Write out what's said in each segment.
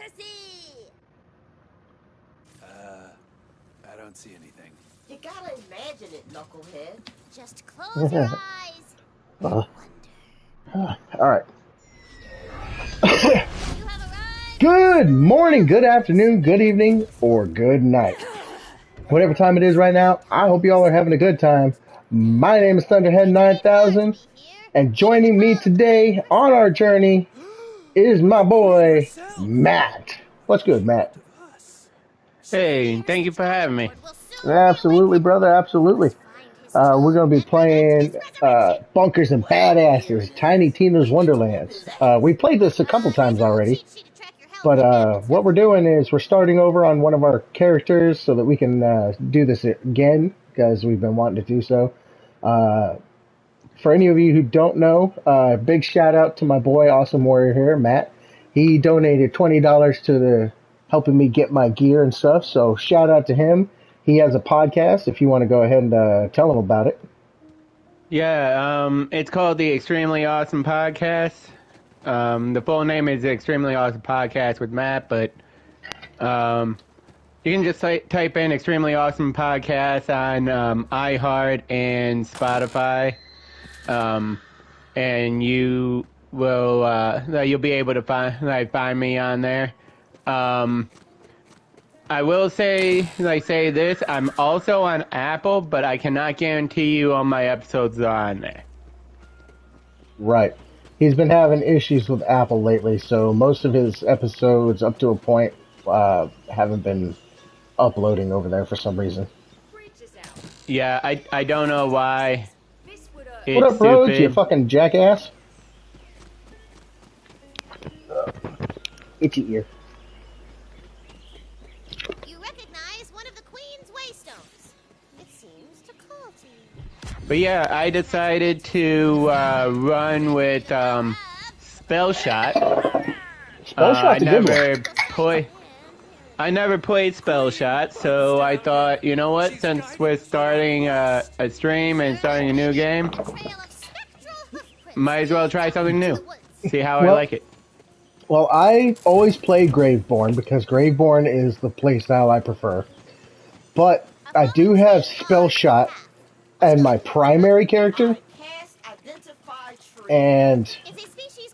I don't see anything. You gotta imagine it, knucklehead. Just close your eyes. All right. Good morning, good afternoon, good evening, or good night. Whatever time it is right now, I hope you all are having a good time. My name is Thunderhead 9000, and joining me today on our journey is my boy, Matt. What's good, Matt? Hey, thank you for having me. Absolutely, brother, absolutely. We're going to be playing Bunkers and Badasses, Tiny Tina's Wonderlands. We played this a couple times already, but what we're doing is we're starting over on one of our characters so that we can do this again, because we've been wanting to do so. For any of you who don't know, big shout out to my boy, Awesome Warrior here, Matt. He donated $20 to the helping me get my gear and stuff, so shout out to him. He has a podcast, if you want to go ahead and tell him about it. Yeah, it's called the Extremely Awesome Podcast. The full name is the Extremely Awesome Podcast with Matt, but you can just type in Extremely Awesome Podcast on iHeart and Spotify, and you will you'll be able to find me on there. I will say this, I'm also on Apple, but I cannot guarantee you all my episodes are on there. Right. He's been having issues with Apple lately, so most of his episodes, up to a point, haven't been uploading over there for some reason. Yeah, I don't know why. What up, Rhodes, you fucking jackass? Itchy ear. But yeah, I decided to run with Spell Shot. Spell Shot's a good one. I never played Spell Shot, so I thought, you know what? Since we're starting a stream and starting a new game, might as well try something new. See how I like it. Well, I always play Graveborn because Graveborn is the playstyle I prefer. But I do have Spell Shot and my primary character, and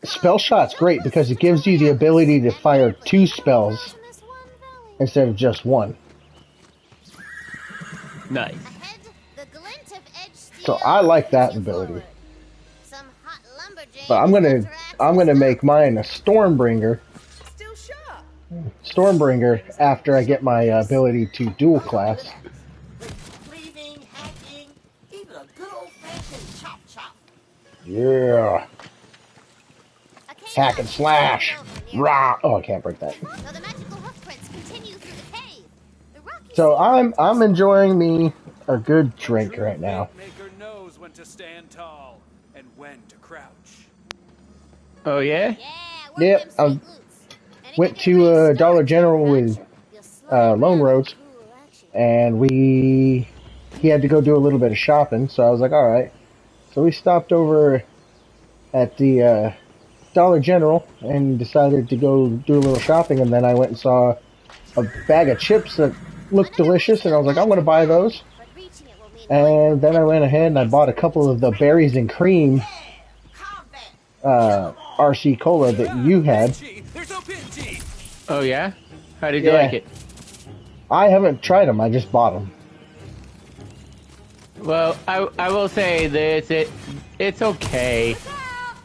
Spell Shot's great because it gives you the ability to fire 2 spells instead of just 1. Nice. So I like that ability. But I'm gonna make mine a Stormbringer. Stormbringer after I get my ability to dual class. Yeah. Hack and slash. Rah. Oh, I can't break that. So I'm enjoying me a good drink right now. Knows when to stand tall and when to crouch. Oh yeah? Yep. I went to Dollar General with Lone Roads, and he had to go do a little bit of shopping, so I was like, all right. So we stopped over at the Dollar General and decided to go do a little shopping, and then I went and saw a bag of chips that looked delicious, and I was like, I'm going to buy those. And then I went ahead and I bought a couple of the berries and cream RC Cola that you had. Oh yeah? How did you like it? I haven't tried them, I just bought them. Well, I will say this, it's okay.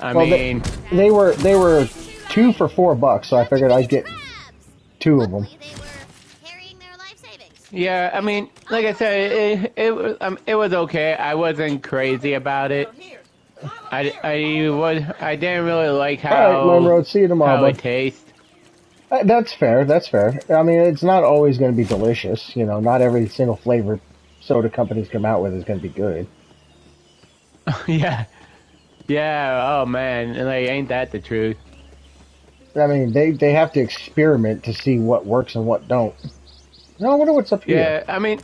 I mean, they were 2 for $4, so I figured I'd get 2 of them. Yeah, I mean, like I said, it was okay. I wasn't crazy about it. I didn't really like how all right, Lone Road, see you tomorrow, how bud. it tastes. That's fair. That's fair. I mean, it's not always going to be delicious. You know, not every single flavor soda companies come out with is going to be good. Yeah. Oh man, like, ain't that the truth? I mean, they have to experiment to see what works and what don't. No, I wonder what's up here. Yeah, I mean,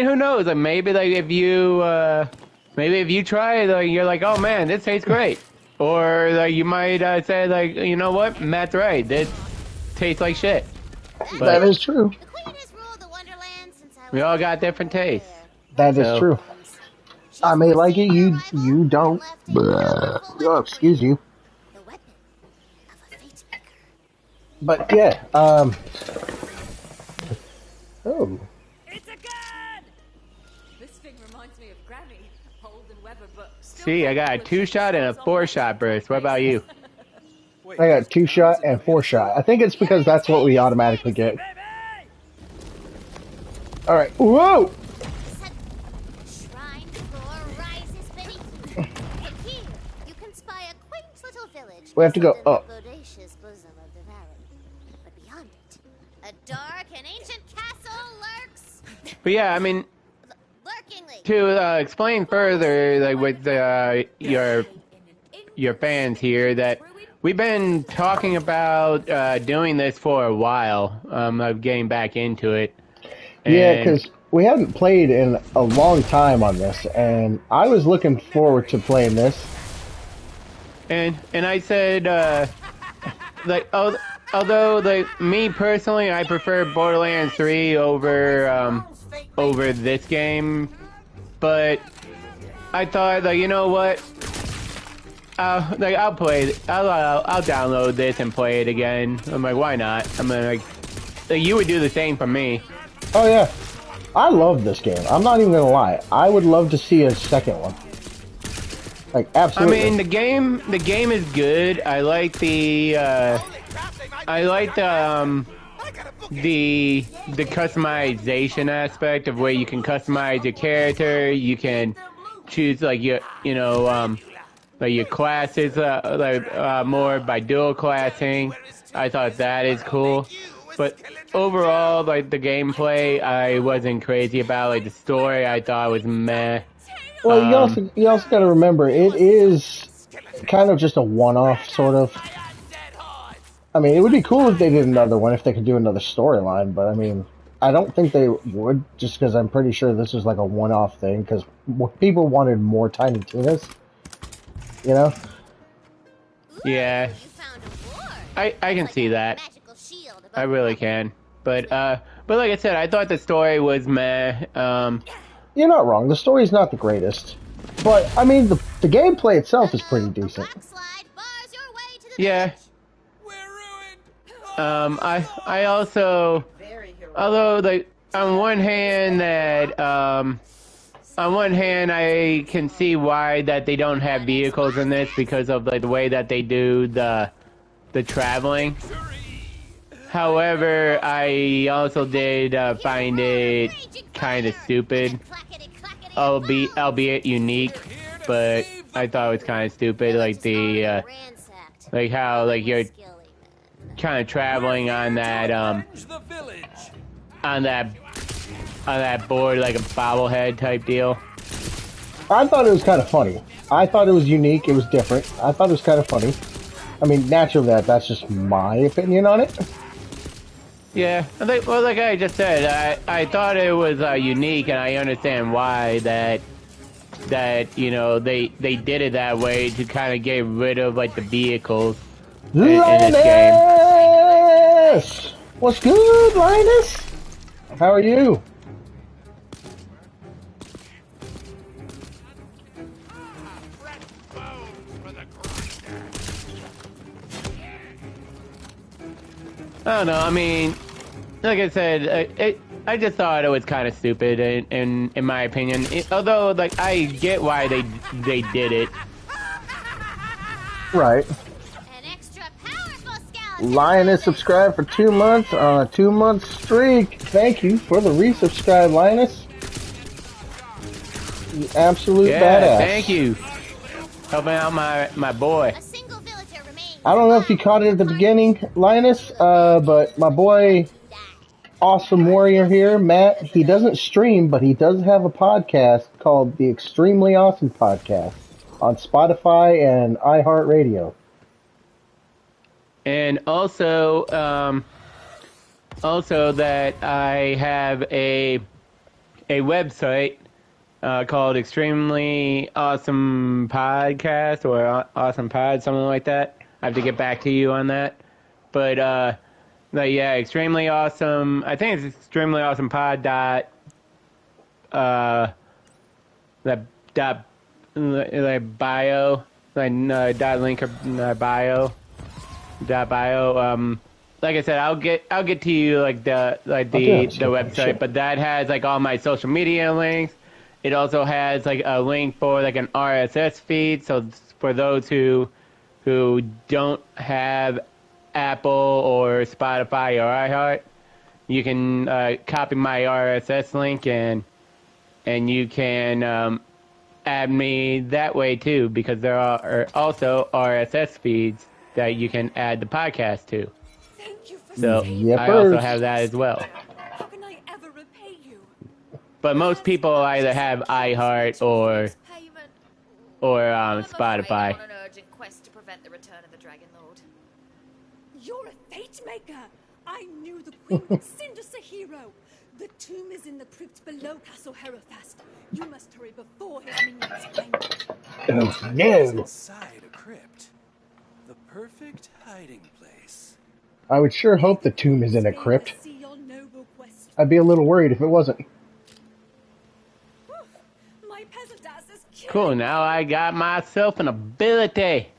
who knows? Like, maybe like if you try it, like, you're like, oh man, this tastes great. Or like you might say like, you know what, Matt's right. This taste like shit. That But is true. The Queen has ruled the Wonderland since I was we all got different tastes. That is So- true. She's I may like it, foreseen you my arrival don't. and left a powerful Oh, weapon excuse for you. The weapon of a fate maker. But yeah, oh, It's a gun! This thing reminds me of Granny, Holden Weber, but still See, I got a 2-shot and a 4-shot burst. What about you? Wait, I got 2-shot and 4-shot. I think it's because that's what we automatically get. All right, whoa! The shrine floor rises beneath you. From here, you can spy a quaint little village. We have to go nestled in up. the bodacious bosom of the valley. But beyond it, a dark and ancient castle lurks. But yeah, I mean, Lurkingly. to explain further, like with your fans here, that we've been talking about doing this for a while. Of getting back into it. Yeah, And- because we haven't played in a long time on this, and I was looking forward to playing this. And I said, like, although, like, me personally, I prefer Borderlands 3 over this game, but I thought, like, you know what? I'll play it. I'll download this and play it again. I'm like, why not? I'm like, you would do the same for me. Oh yeah, I love this game. I'm not even gonna lie. I would love to see a second one. Like I absolutely. mean, the game is good. I like the customization aspect of where you can customize your character. You can choose like your like your classes more by dual classing. I thought that is cool. But overall, like the gameplay, I wasn't crazy about. Like the story, I thought was meh. Well, you also got to remember it is kind of just a one-off sort of. I mean, it would be cool if they did another one, if they could do another storyline. But I mean, I don't think they would, just because I'm pretty sure this is like a one-off thing. Because people wanted more Tiny Tinas, you know. Yeah, You found a ward. I can Like see a that. magical shield above I really the can. But like I said, I thought the story was meh. You're not wrong. The story's not the greatest, but I mean, the gameplay itself is pretty decent. A rock slide bars your way to the Yeah. village. we're ruined. I also, Very heroic. although like on one hand I can see why that they don't have vehicles in this because of like the way that they do the traveling. However, I also did find it kind of stupid, albeit unique. But I thought it was kind of stupid, like the like how like you're kind of traveling on that The village. on that board like a bobblehead type deal. I thought it was kind of funny. I thought it was unique. It was different. I thought it was kind of funny. I mean, naturally, that's just my opinion on it. Yeah, like I just said, I thought it was unique, and I understand why that you know they did it that way to kind of get rid of like the vehicles in this game. Linus! What's good, Linus? How are you? I don't know. I mean, like I said, I just thought it was kind of stupid, in my opinion. Although, like, I get why they did it. Right. An extra powerful skeleton. Linus subscribed for 2 months on a 2-month streak. Thank you for the resubscribe, Linus. You absolute Yeah, badass. thank you. Helping out my boy. A single villager remains. I don't know if you caught it at the beginning, Linus, but my boy, Awesome Warrior here, Matt, he doesn't stream, but he does have a podcast called the Extremely Awesome Podcast on Spotify and iHeartRadio. And also that I have a website called Extremely Awesome Podcast or Awesome Pod, something like that. I have to get back to you on that. But Like, yeah, extremely awesome. I think it's extremely awesome pod dot, that dot, like bio, like dot link or bio, dot bio. Like I said, I'll get to you like the website, shit. but that has like all my social media links. It also has like a link for like an RSS feed. So for those who don't have Apple or Spotify or iHeart, you can copy my RSS link and you can add me that way too, because there are also RSS feeds that you can add the podcast to. Thank you for So saving I also have that as well. How can I ever repay you? But most people either have iHeart or Spotify. On an urgent quest to prevent the return of the Dragon Lord. You're a fate maker. I knew the queen would send us a hero. The tomb is in the crypt below Castle Herofast. You must hurry before his minions find it. Oh, It's no. inside a crypt. The perfect hiding place. I would sure hope the tomb is in a crypt. See your noble quest. I'd be a little worried if it wasn't. My peasant ass is killing Cool, now I got myself an ability.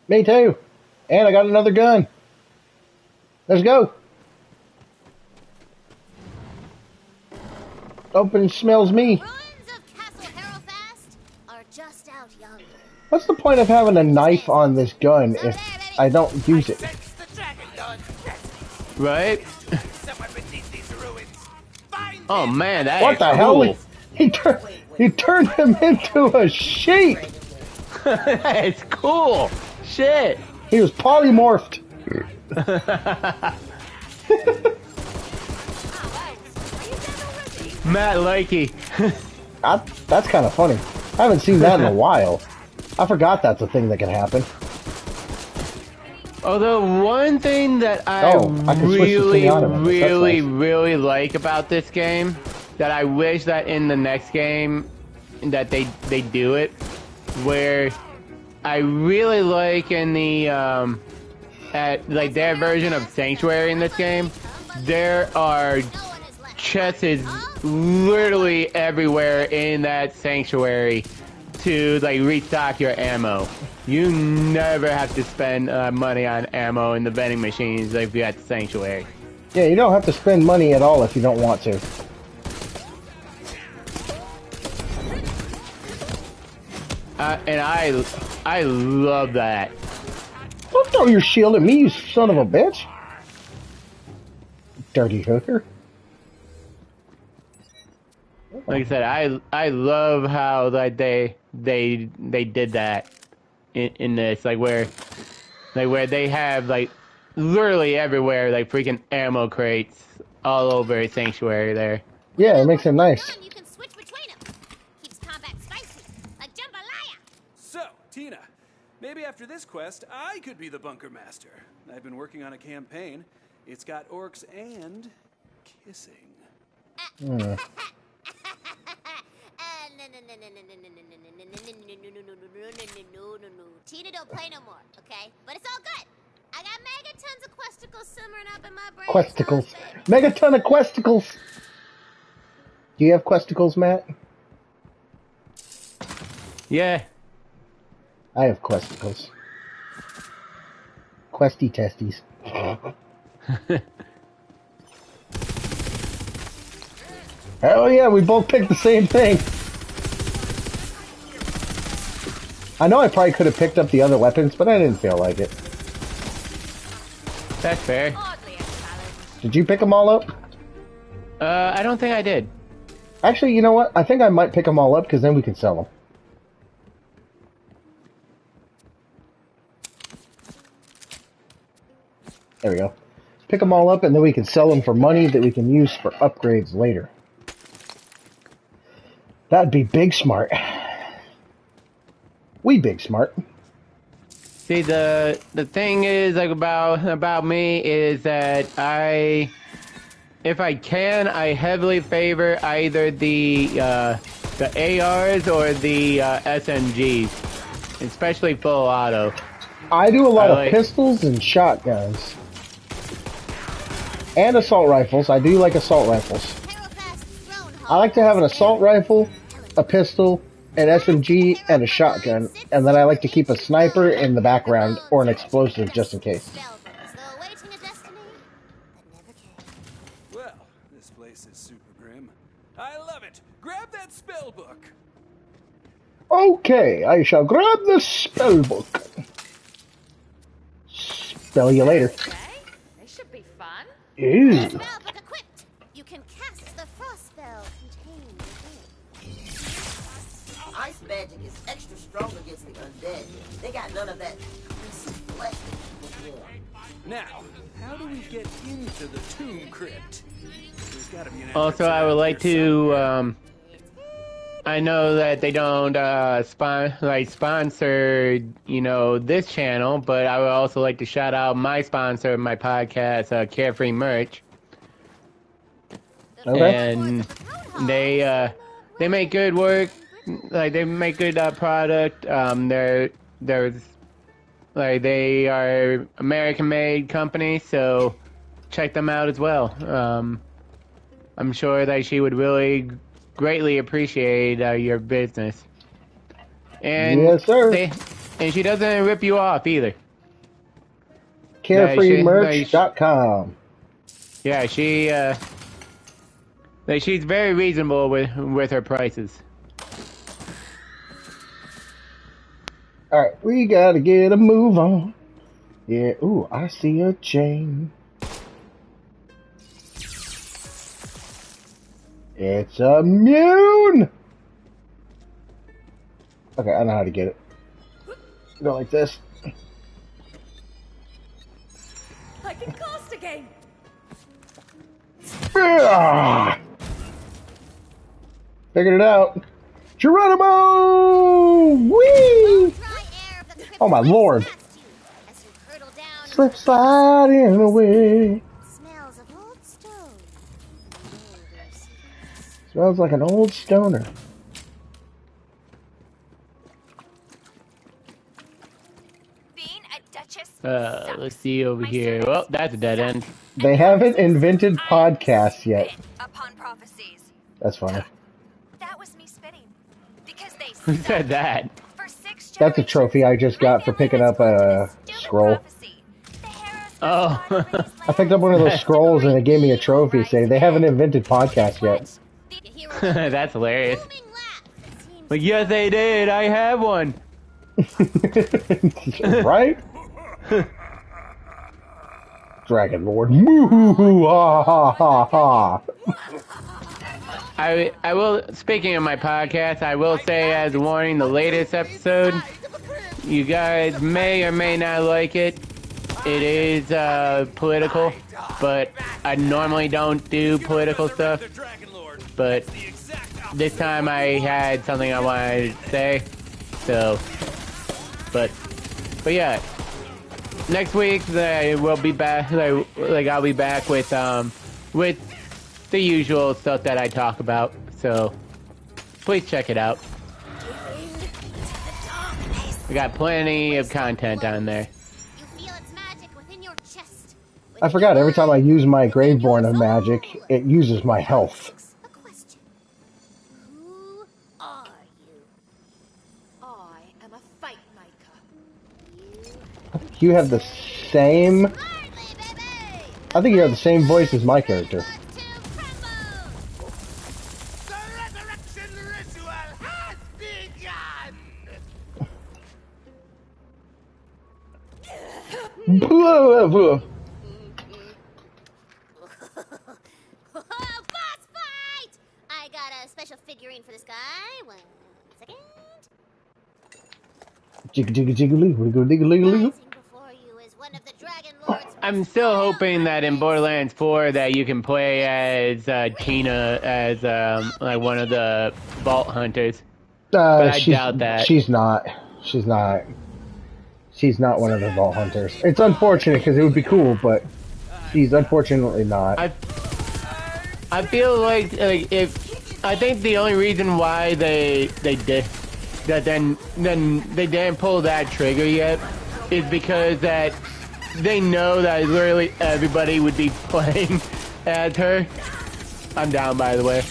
Me too. And I got another gun. Let's go. Open smells me. Ruins of Castle Herofast are just out yonder. What's the point of having a knife on this gun if I don't use it? Sense the Dragon Lord. Right? Someone beneath these ruins. Find Oh him. man, that What is the cool. hell? He turned him into a sheep. It's cool. Shit. He was polymorphed. Matt Likey. That's kind of funny. I haven't seen that in a while. I forgot that's a thing that can happen. Although one thing that I I can switch to really, semi-automatic. That's really, nice. really like about this game, that I wish that in the next game that they do it, where I really like in the at like their version of Sanctuary in this game, there are chests literally everywhere in that Sanctuary to like restock your ammo. You never have to spend money on ammo in the vending machines like if you at the Sanctuary. Yeah, you don't have to spend money at all if you don't want to. And I love that. Don't throw your shield at me, you son of a bitch. Dirty hooker. Like I said, I love how like they did that in this, like where they have like literally everywhere like freaking ammo crates all over Sanctuary there. Yeah, it makes it nice. You can switch between them. Keeps combat spicy, like jambalaya. So, Tina, maybe after this quest, I could be the bunker master. I've been working on a campaign. It's got orcs and kissing. No. Tina don't play no more, okay? But it's all good. I got megatons of questicles simmering up in my brain. Questicles. Megaton of questicles. Do you have questicles, Matt? Yeah. I have questicles. Questy testes. Hell yeah, we both picked the same thing. I know I probably could have picked up the other weapons, but I didn't feel like it. That's fair. Hardly a challenge. Did you pick them all up? I don't think I did. Actually, you know what? I think I might pick them all up because then we can sell them. There we go. Pick them all up and then we can sell them for money that we can use for upgrades later. That'd be big smart. We big smart. See, the thing is like about me is that if I can, I heavily favor either the ARs or the SMGs, especially full auto. I do a lot I of like- pistols and shotguns. And assault rifles. I do like assault rifles. I like to have an assault rifle, a pistol, an SMG, and a shotgun. And then I like to keep a sniper in the background or an explosive just in case. Well, this place is super grim. I love it. Grab that spell book. Okay, I shall grab the spell book. Spell you later. Okay, this should be fun. Ew. Spell book equipped. You can cast the frost spell contained within. Ice magic is extra strong against the undead. They got none of that greasy flesh that people want. Now, how do we get into the tomb crypt? There's gotta be an Also, entrance I would around like here to, somewhere. I know that they don't sponsor, you know, this channel, but I would also like to shout out my sponsor of my podcast, Carefree Merch. Okay. And they make good work. Like, they make good product. They are American-made company, so check them out as well. I'm sure that she would really greatly appreciate your business. And Yes, sir. And she doesn't rip you off either. Carefreemerch.com. Yeah, she's very reasonable with her prices. Alright, we gotta get a move on. Yeah, ooh, I see a chain. It's immune! Okay, I know how to get it. Go like this. I can cast again. Ah! Figured it out. Geronimo! Whee! Oh my lord. Slip sliding away. Smells of old stone. Smells like an old stoner. Being a duchess Let's see over here. Well, that's a dead end. They haven't invented podcasts yet. upon prophecies. That's funny. That was me spitting. Because they Who said that? For 6 That's a trophy I just got for picking up a scroll. Oh. I picked up one of those scrolls and it gave me a trophy saying they haven't invented podcasts yet. That's hilarious. But yes, they did. I have one. Right? Dragon Lord. Moo ha ha ha ha. I will, speaking of my podcast, I will say as a warning, the latest episode, you guys may or may not like it. It is political, but I normally don't do political stuff. But this time I had something I wanted to say. So, but yeah. Next week I will be back. Like I'll be back with the usual stuff that I talk about. So please check it out. We got plenty of content on there. I forgot, every time I use my Graveborn of magic, it uses my health. Who are you? I am a fate maker. I think you have the same... I think you have the same voice as my character. The resurrection ritual has begun! Blah, blah. Boss fight! I got a special figurine for this guy. 1 second. Jigga jigga jiggly, wiggle digga ligga ligga. Rising before you is one of the Dragon Lord's I'm still hoping that in Borderlands 4 that you can play as Tina as like one of the Vault Hunters. But I doubt that. She's not. She's not. She's not one of the Vault Hunters. It's unfortunate because it would be cool, but she's unfortunately not. I feel like if I think the only reason why they did that then they didn't pull that trigger yet is because that they know that literally everybody would be playing as her. I'm down, by the way.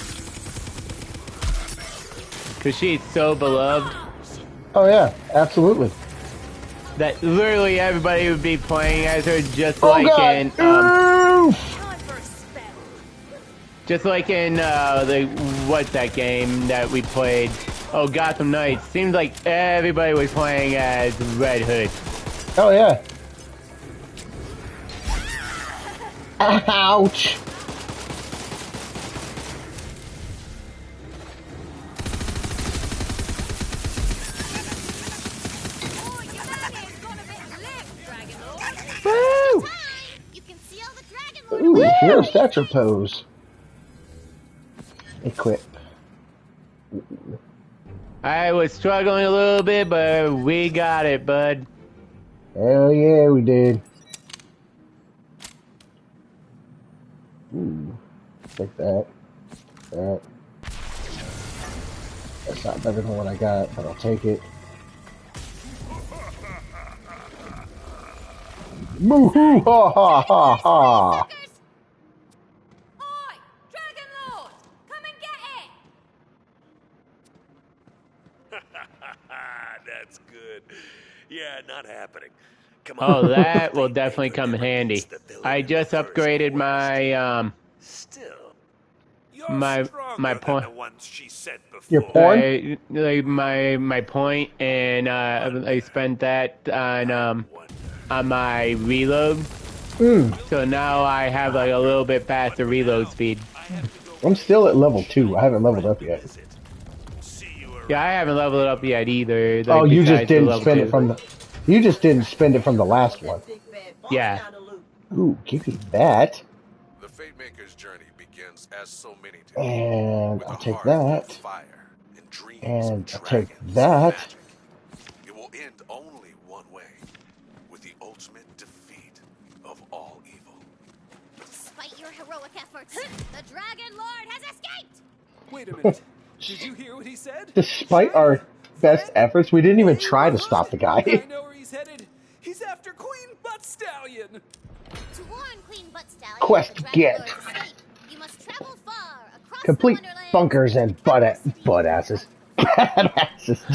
Because she's so beloved. Oh yeah, absolutely. That literally everybody would be playing as her, just Oh, like God. in just like in the what's that game that we played? Oh, Gotham Knights. Seems like everybody was playing as Red Hood. Oh yeah. Ouch. Woo! You can see all the dragon Ooh, lord. hero stature pose. Equip. I was struggling a little bit, but we got it, bud. Hell yeah, we did. Ooh, take that. That. That's not better than what I got, but I'll take it. Moo-hoo, ha ha ha ha. Oi! Dragon Lord! Come and get it! That's good. Yeah, not happening. Come Oh, on. that will definitely come in handy. I just upgraded my Still, my point. the ones she said before. Your porn? My point, and I spent that on my reload. So now I have like a little bit faster reload speed. I'm still at level 2. I haven't leveled up yet. Yeah, I haven't leveled it up yet either. Like, Oh, you just besides the didn't level spend 2. it from the... You just didn't spend it from the last one. Yeah. Ooh, give me that. The Fate Maker's journey begins as so many do. And with I'll a take heart full of that. fire and dreams And of I'll take dragons and that. magic. It will end only one way, with the ultimate defeat of all evil. Despite your heroic efforts, the dragon lord has escaped. Wait a minute. Did you hear what he said? Despite our best efforts, we didn't even try to stop the I guy. know where he's headed. He's after Queen Butt Stallion. To warn Queen Butt Stallion Quest of the dragon get. lord's escape, you must travel far across Complete the Wonderland. bunkers and butt asses. Butt asses,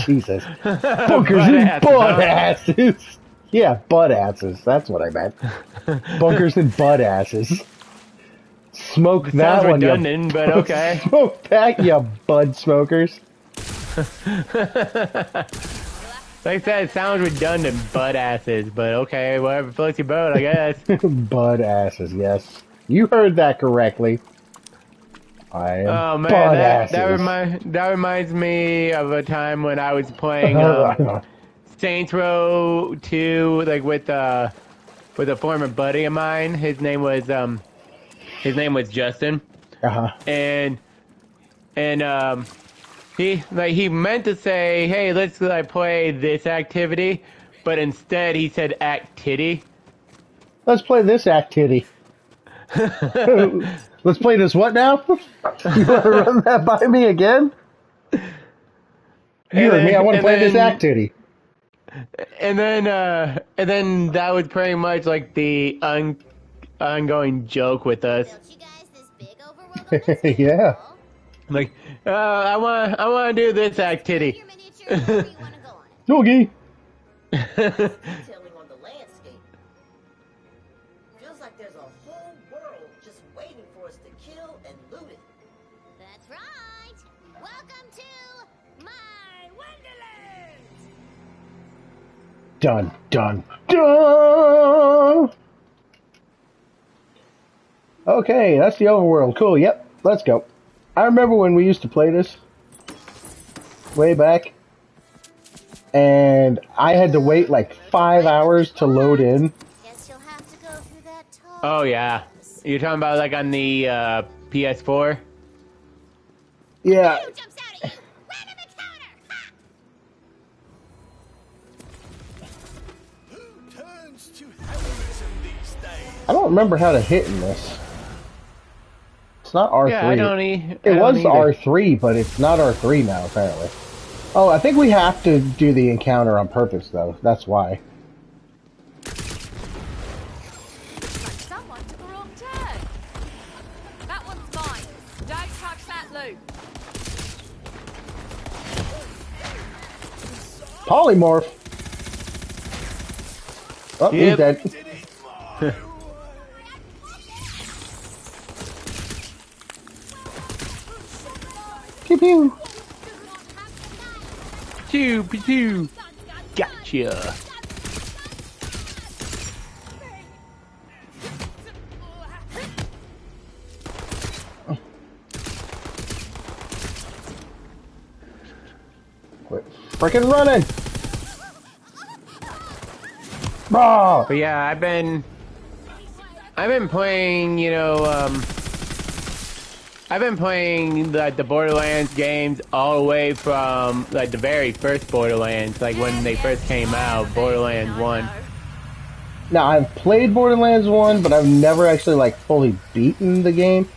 Jesus. Bunkers Butt and asses, butt huh? asses. Yeah, butt asses. That's what I meant. Bunkers and butt asses. Smoke It that sounds one, redundant, you... but okay. Smoke that, you bud smokers. Like I said, it sounds redundant, butt asses, but okay, whatever floats your boat, I guess. Butt asses, yes. You heard that correctly. I am Oh man, butt that reminds me of a time when I was playing Saints Row 2, like with a former buddy of mine. His name was Justin, and he meant to say, hey, let's play this activity, but instead he said act titty. Let's play this activity. Let's play this what now? You want to run that by me again? You heard me. I want to play this activity. And then that was pretty much like the ongoing joke with us. Built you guys this big overworld on this Yeah. Like, I want to do this activity. Your miniature wherever you want to go on it. Doogie. Detailing on the landscape. Feels like there's a whole world just waiting for us to kill and loot it. That's right. Welcome to my Wonderland. Dun, dun, dun! Okay, that's the overworld. Cool, yep, let's go. I remember when we used to play this way back, and I had to wait like 5 hours to load in. Guess you'll have to go through that tall. Oh yeah, you're talking about like on the PS4. Yeah, Who jumps out at you? Random encounter. Ha! Who turns to heroism these days? I don't remember how to hit in this. It's not R3. Yeah, I don't It was either. R3, but it's not R3 now, apparently. Oh, I think we have to do the encounter on purpose, though. That's why. too. Polymorph. Oh, he's Yep. dead. Pew pew. Pew, pew. Gotcha. Quit freaking running. Bro. But yeah, I've been playing, you know, I've been playing like the Borderlands games all the way from like the very first Borderlands, like when they first came out, Borderlands 1. Now, I've played Borderlands 1, but I've never actually, like, fully beaten the game.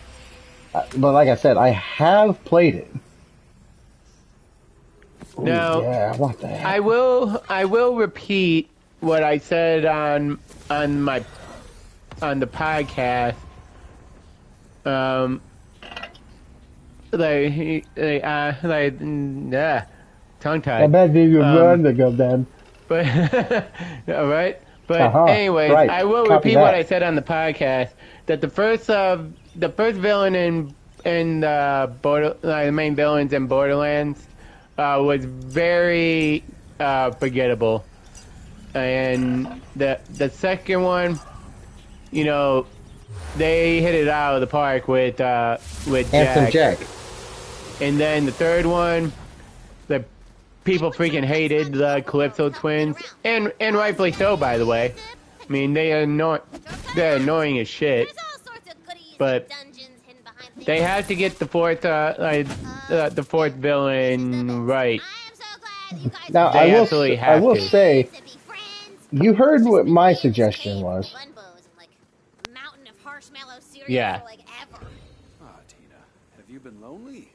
But like I said, I have played it. Ooh, Now, yeah, what the heck? I will repeat what I said on the podcast. Tongue tied. I bet you run the goddamn. But all right. But anyways, right. I will Copy repeat that. what I said on the podcast that the first villain in the main villains in Borderlands was very forgettable, and the second one, you know, they hit it out of the park with Handsome Jack. And then the third one, the people freaking hated the Calypso twins, and rightfully so, by the way. I mean, they're annoying as shit. But they have to get the fourth villain right. Now, They I absolutely will have to. say, you heard what my suggestion was. Yeah. Ah, Tina, have you been lonely?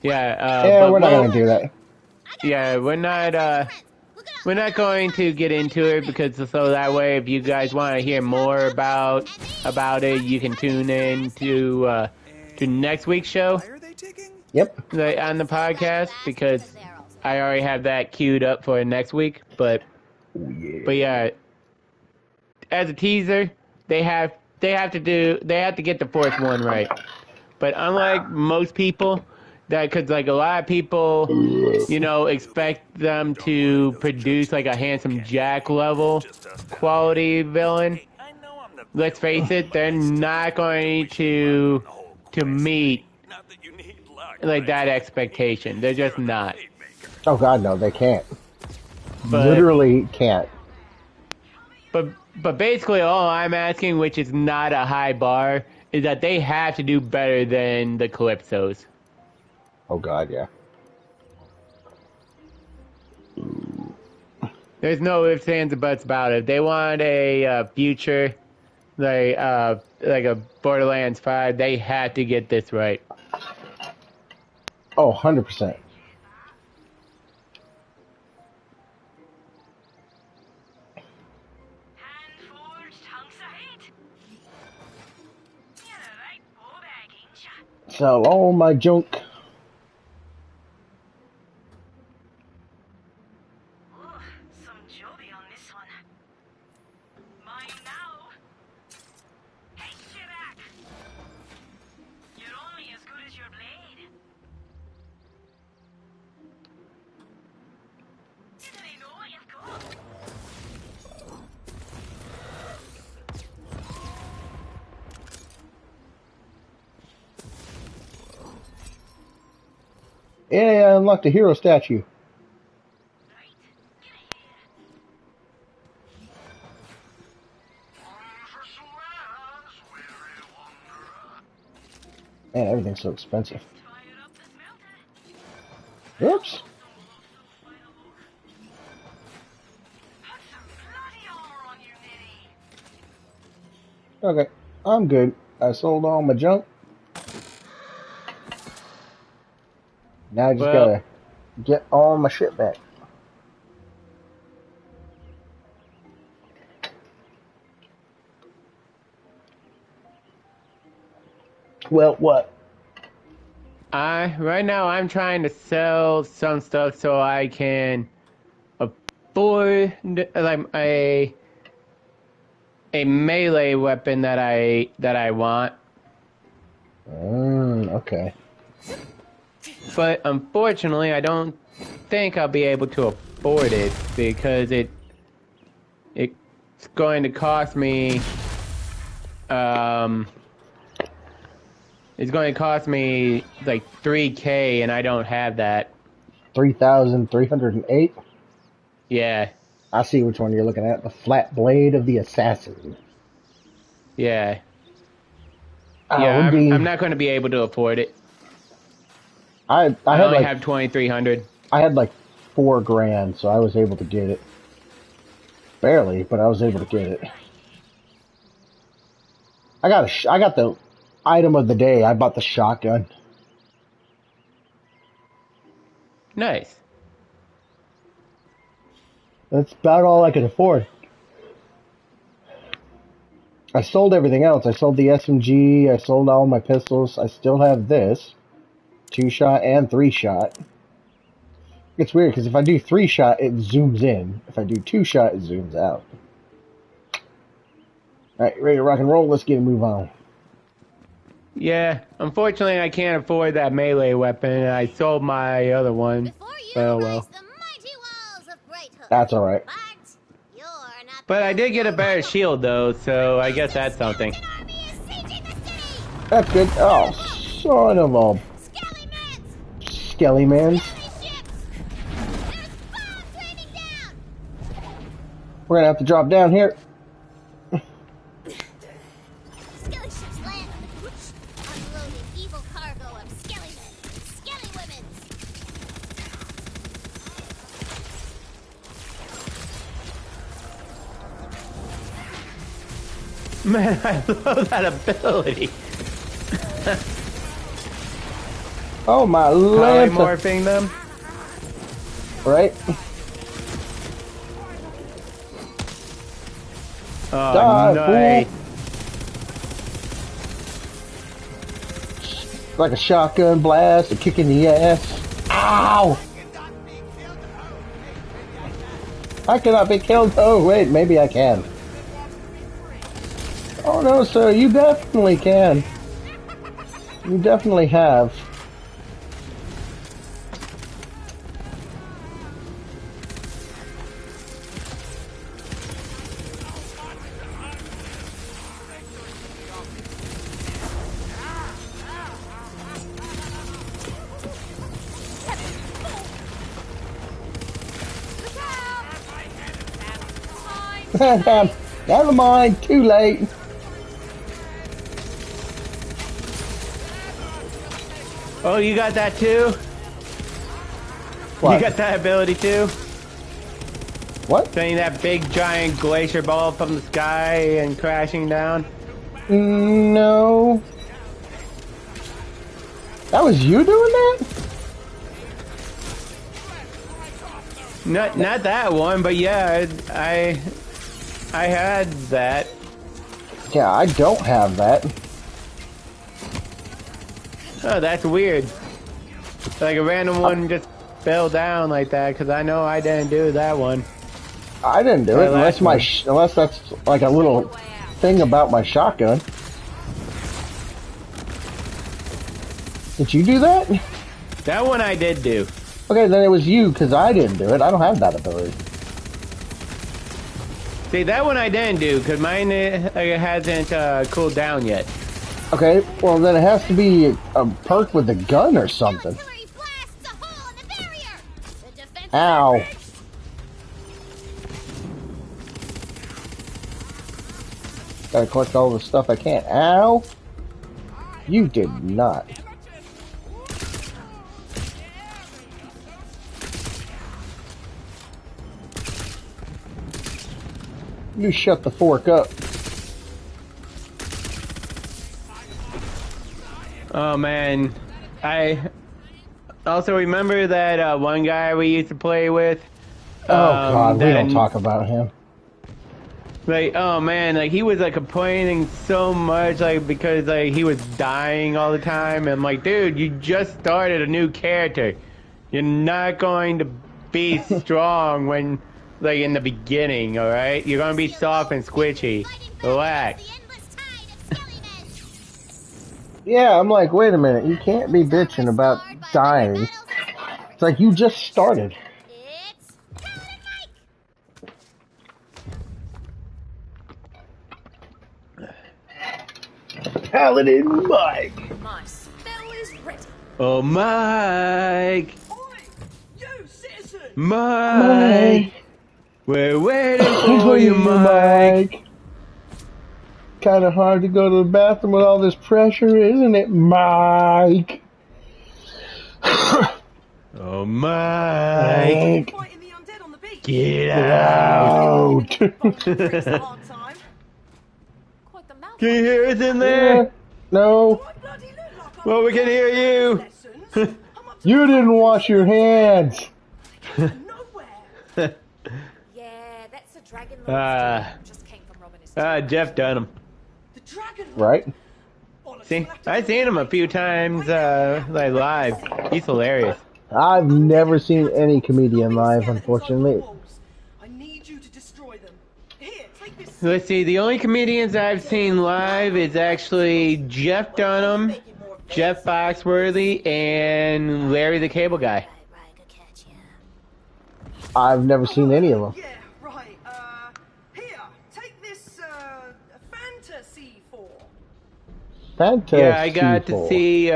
Yeah. Yeah, but we're not we'll- gonna do that. Yeah, we're not going to get into it because so that way, if you guys want to hear more about it, you can tune in to next week's show. Why are they ticking? Yep. On the podcast, because I already have that queued up for next week. But yeah, as a teaser, they have to get the fourth one right. But unlike most people, because like a lot of people, you know, expect them to produce like a Handsome Jack level quality villain. Let's face it, they're not going to meet like that expectation. They're just not. Oh God, no, they can't. But- Literally can't. But basically, all I'm asking, which is not a high bar, is that they have to do better than the Calypsos. Oh God, yeah. There's no ifs, ands, or buts about it. If they want a future, like a Borderlands 5, they have to get this right. Oh, 100%. Sell all my junk. Some jolly on this one. Mine now. Hey, Shibak! You're only as good as your blade. Didn't they know what you've got? Yeah, I unlocked a hero statue. Man, everything's so expensive. Oops. Okay, I'm good. I sold all my junk. Now I just gotta get all my shit back. Well, what? Right now I'm trying to sell some stuff so I can afford like a melee weapon that I want. Okay. But unfortunately, I don't think I'll be able to afford it because it's going to cost me it's going to cost me like 3K and I don't have that. 3,308? Yeah. I see which one you're looking at. The flat blade of the assassin. Yeah. Would be... I'm not going to be able to afford it. I had only have 2,300. I had like $4,000, so I was able to get it. Barely, but I was able to get it. I got the item of the day. I bought the shotgun. Nice. That's about all I could afford. I sold everything else. I sold the SMG. I sold all my pistols. I still have this. 2-shot and 3-shot. It's weird because if I do 3-shot, it zooms in. If I do 2-shot, it zooms out. Alright, ready to rock and roll? Let's get a move on. Yeah, unfortunately I can't afford that melee weapon. I sold my other one. Oh well. That's alright. But I did get a better shield though, so I guess that's something. That's good. Oh, son of a... Skelly-mans. We're gonna have to drop down here. Skelly ships land. Unloading evil cargo of skelly men, skelly women. Man, I love that ability. Oh my lord. Polymorphing them. Right? Oh, die, nice. Fool. Like a shotgun blast, a kick in the ass. Ow! I cannot be killed. Oh, wait, maybe I can. Oh no, sir, you definitely can. You definitely have. Never mind, too late. Oh, you got that too? What? You got that ability too? What? Sending that big giant glacier ball from the sky and crashing down? No. That was you doing that? Not that one, but yeah, I had that. Yeah, I don't have that. Oh, that's weird. Like a random one just fell down like that, because I know I didn't do that one. I didn't do it unless unless that's like a little thing about my shotgun. Did you do that? That one I did do. Okay, then it was you, because I didn't do it. I don't have that ability. See, that one I didn't do, because mine hasn't cooled down yet. Okay, well then it has to be a perk with a gun or something. Ow. Gotta collect all the stuff I can. Ow. You did not. You shut the fork up. Oh man, I also remember that one guy we used to play with. Oh god, we don't talk about him. Like, oh man, like he was like complaining so much, like because like he was dying all the time. And I'm like, dude, you just started a new character. You're not going to be strong when, like, in the beginning, all right? You're gonna be soft and squishy. Relax. Yeah, I'm like, wait a minute, you can't be bitching about dying. It's like you just started. Paladin Mike. My spell is ready. Oh, Mike. Oi, you citizen! Mike. We're waiting for you, Mike. Kind of hard to go to the bathroom with all this pressure, isn't it, Mike? Oh, Mike. Get out. Can you hear us in there? Yeah. No. Well, we can hear you. You didn't wash your hands. Yeah, that's a dragon lord. Just came from Robin his Jeff Dunham. Right? See, I've seen him a few times, like live. He's hilarious. I've never seen any comedian live, unfortunately. I need you to destroy them. Here, take this. Let's see, the only comedians I've seen live is actually Jeff Dunham, Jeff Foxworthy, and Larry the Cable Guy. I've never seen any of them. Yeah, right. Here, take this, fantasy for. Fantastic. Yeah, I got to see,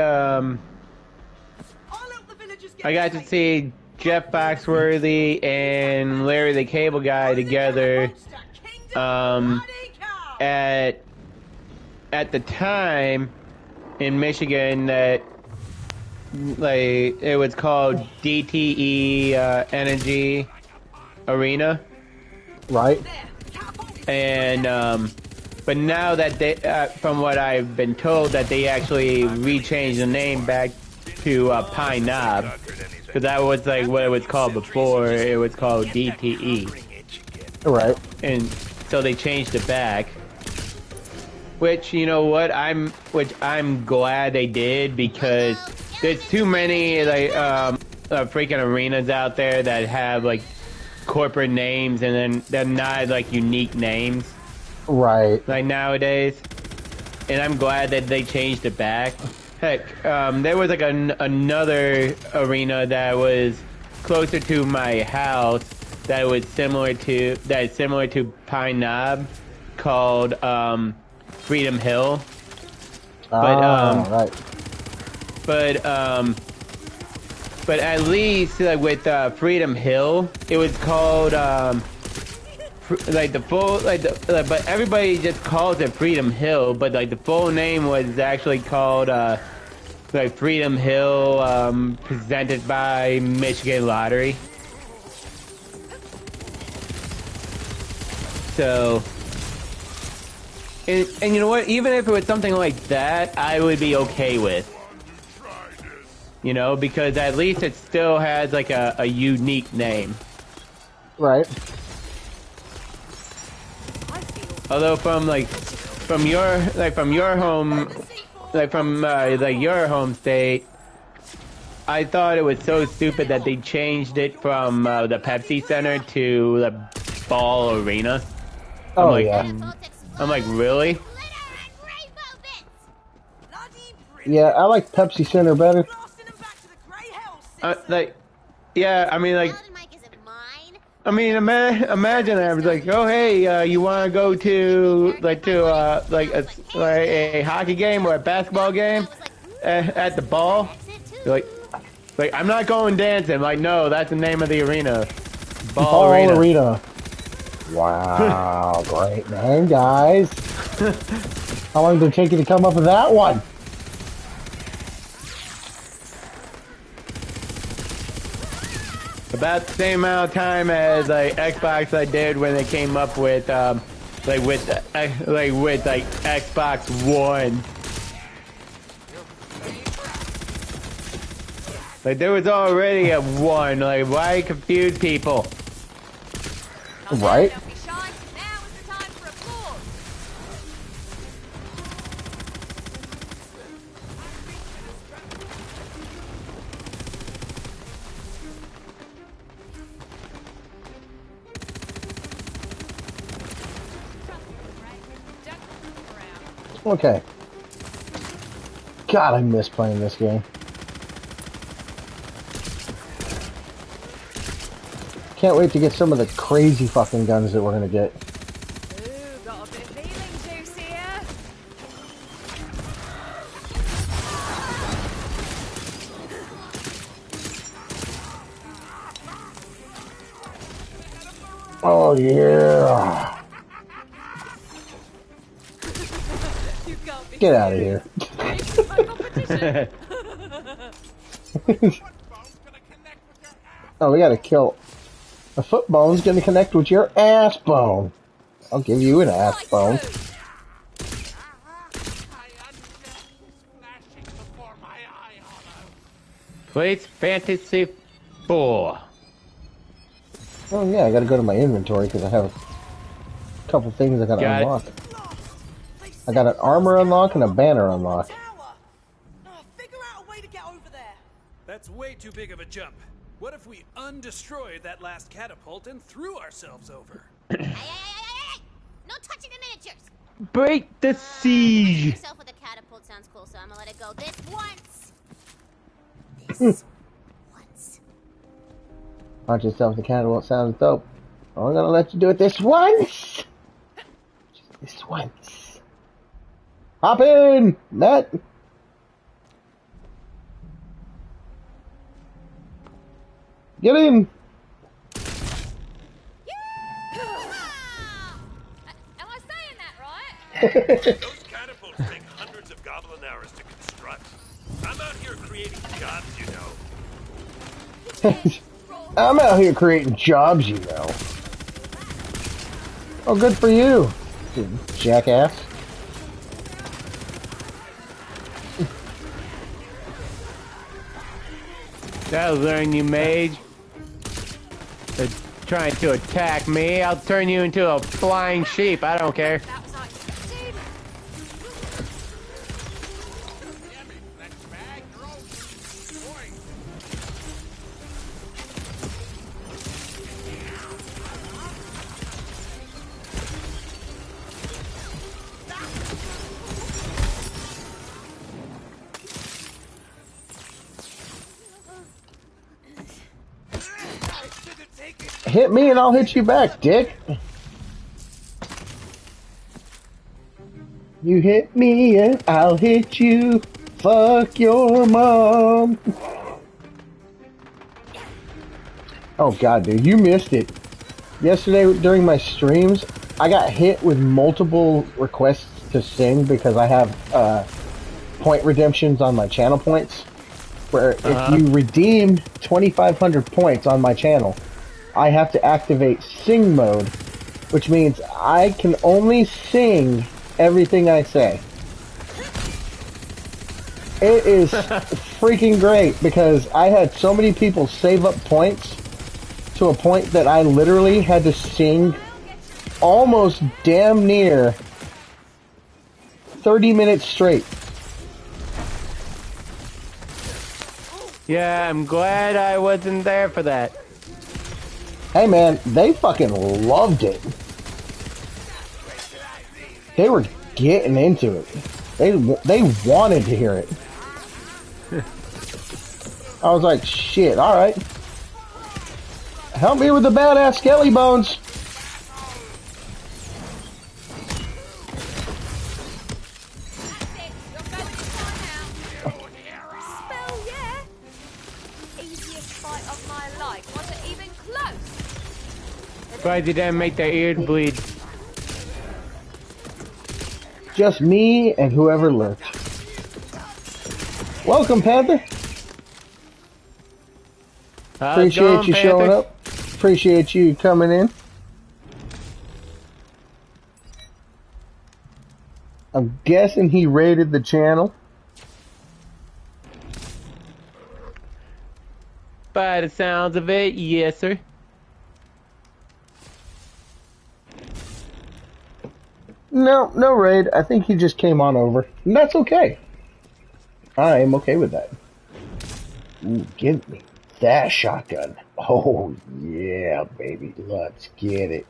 I got to see Jeff Foxworthy and Larry the Cable Guy together, at the time in Michigan that, like, it was called DTE, Energy Arena. Right. And, but now that they, from what I've been told, that they actually rechanged the name back to Pine Knob, because that was like what it was called before. It was called DTE. Right. And so they changed it back. Which, you know what, I'm glad they did, because there's too many like freaking arenas out there that have like corporate names and then they're not like unique names. Right. Like nowadays. And I'm glad that they changed it back. Heck, there was like another arena that was closer to my house that was similar to Pine Knob, called Freedom Hill. Right. But at least like with Freedom Hill, it was called like the full but everybody just calls it Freedom Hill, but like the full name was actually called like Freedom Hill, presented by Michigan Lottery. So, and you know what? Even if it was something like that, I would be okay with. You know, because at least it still has like a unique name. Right. Although from your home state, I thought it was so stupid that they changed it from the Pepsi Center to the Ball Arena. Oh, yeah. I'm like, really? Yeah, I like Pepsi Center better. Yeah, I mean, like, imagine I was like, oh hey, you want to go to a hockey game or a basketball game at the Ball? You're like I'm not going dancing. I'm like, no, that's the name of the arena. Ball Arena. Wow, great name, guys. How long did it take you to come up with that one? About the same amount of time as like Xbox I did when they came up with Xbox One. Like there was already a one. Like why confuse people? Right. Okay. God, I miss playing this game. Can't wait to get some of the crazy fucking guns that we're gonna get. Ooh, got a bit of feeling juice here. Oh yeah. Get out of here. Oh, we gotta kill. A foot bone's gonna connect with your ass bone. I'll give you an ass bone. Plays Fantasy 4. Oh yeah, I gotta go to my inventory because I have a couple things I gotta unlock. I got an armor unlock and a banner unlock. Figure out a way to get over there. That's way too big of a jump. What if we undestroyed that last catapult and threw ourselves over? No touching the miniatures. Break the siege. Yourself with a catapult sounds cool, so I'm gonna let it go this once. This once. Punch yourself with the catapult sounds dope. I'm gonna let you do it this once. Just this once. Hop in, Matt. Get in. Am I saying that right? Those catapults take hundreds of goblin hours to construct. I'm out here creating jobs, you know. I'm out here creating jobs, you know. Oh, good for you, you jackass. That'll learn you, mage. They're trying to attack me. I'll turn you into a flying sheep. I don't care. Hit me and I'll hit you back, dick. You hit me and I'll hit you. Fuck your mom. Oh god, dude, you missed it. Yesterday during my streams, I got hit with multiple requests to sing because I have point redemptions on my channel points. Where if you redeem 2,500 points on my channel, I have to activate sing mode, which means I can only sing everything I say. It is freaking great because I had so many people save up points to a point that I literally had to sing almost damn near 30 minutes straight. Yeah, I'm glad I wasn't there for that. Hey man, they fucking loved it. They were getting into it. They wanted to hear it. I was like, shit, alright. Help me with the badass skelly bones. Spell, yeah. Easiest fight of my life. Was it even close? Surprised you didn't make their ears bleed. Just me and whoever lurked. Welcome, Panther. Appreciate you showing up. Appreciate you coming in. I'm guessing he raided the channel. By the sounds of it, yes, sir. No raid. I think he just came on over. And that's okay. I am okay with that. Ooh, give me that shotgun. Oh, yeah, baby. Let's get it.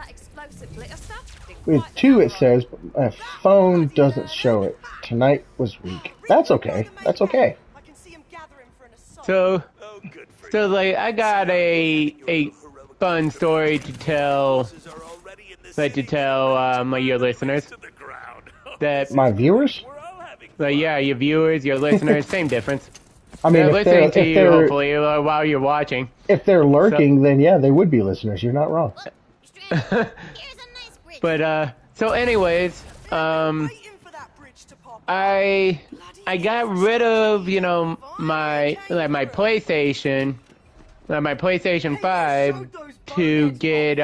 That explosive glitter stuff? Didn't With quite 2 sound it right. says, my phone doesn't show it. Tonight was weak. That's okay. That's okay. I can see him gathering for an assault. So, Oh, good for so you. like, I got a fun story to tell, Forces are already in the like to city. tell your listeners To the ground. that, My viewers? We're all having like, yeah, your viewers, your listeners, same difference. I mean, They're listening to you, they're hopefully, while you're watching. if they're lurking, then yeah, they would be listeners. You're not wrong. Here's a nice bridge. But, so anyways, Waiting for that bridge to pop. I got rid of, you know, my PlayStation, my PlayStation 5 to get,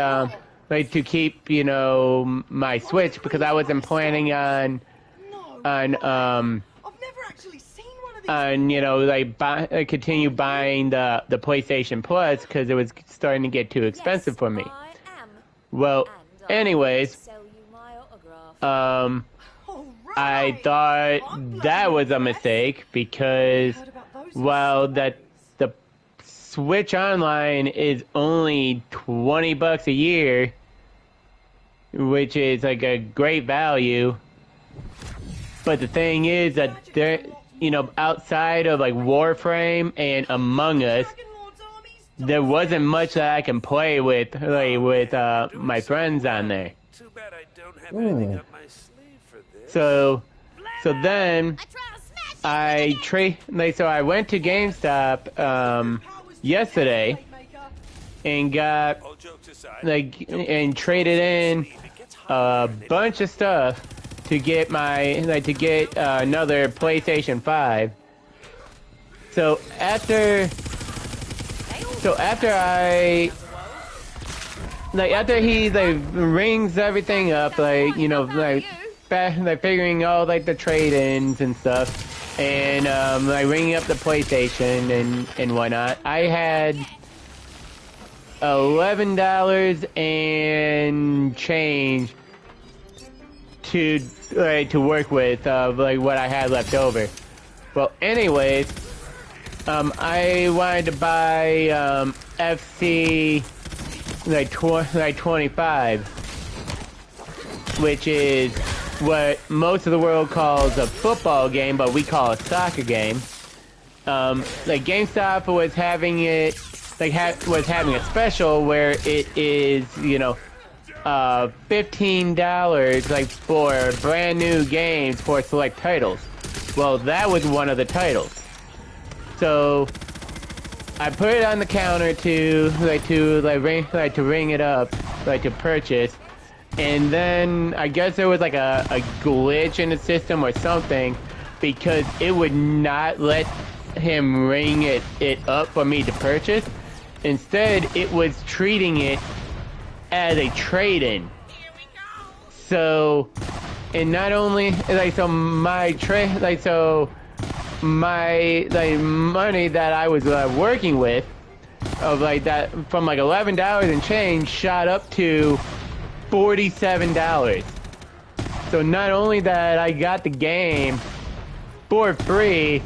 like, to keep, you know, my Switch, because I wasn't planning on, I've never actually seen one of these. you know, like, continue buying the PlayStation Plus, because it was starting to get too expensive for me. I am. Well, And I anyways, sell you my autograph. All I right. thought that was a mistake because, Heard about those well, that the Switch Online is only $20 a year, which is like a great value. But the thing is that there, you know, outside of like Warframe and Among Us, Dragon Lord's armies there wasn't much that I can play with, like, with my friends on there. Too bad I don't have anything up my sleeve for this. So then I try to smash so I went to GameStop yesterday and got All jokes aside, and traded in a bunch of stuff to get another PlayStation 5. So after he rings everything up, like, you know, like figuring all like the trade-ins and stuff, and like ringing up the PlayStation and whatnot, I had $11 and change to work with, like what I had left over. Well, anyways, I wanted to buy FC like 25, which is what most of the world calls a football game, but we call a soccer game. Like GameStop was having it, was having a special where it is, you know, $15 like for brand new games for select titles. Well, that was one of the titles. So I put it on the counter to ring it up, like to purchase, and then I guess there was like a glitch in the system or something, because it would not let him ring it up for me to purchase. Instead, it was treating it as a trade-in. So, and not only my money that I was working with, of like that, from like $11 and change, shot up to $47. So not only that I got the game for free,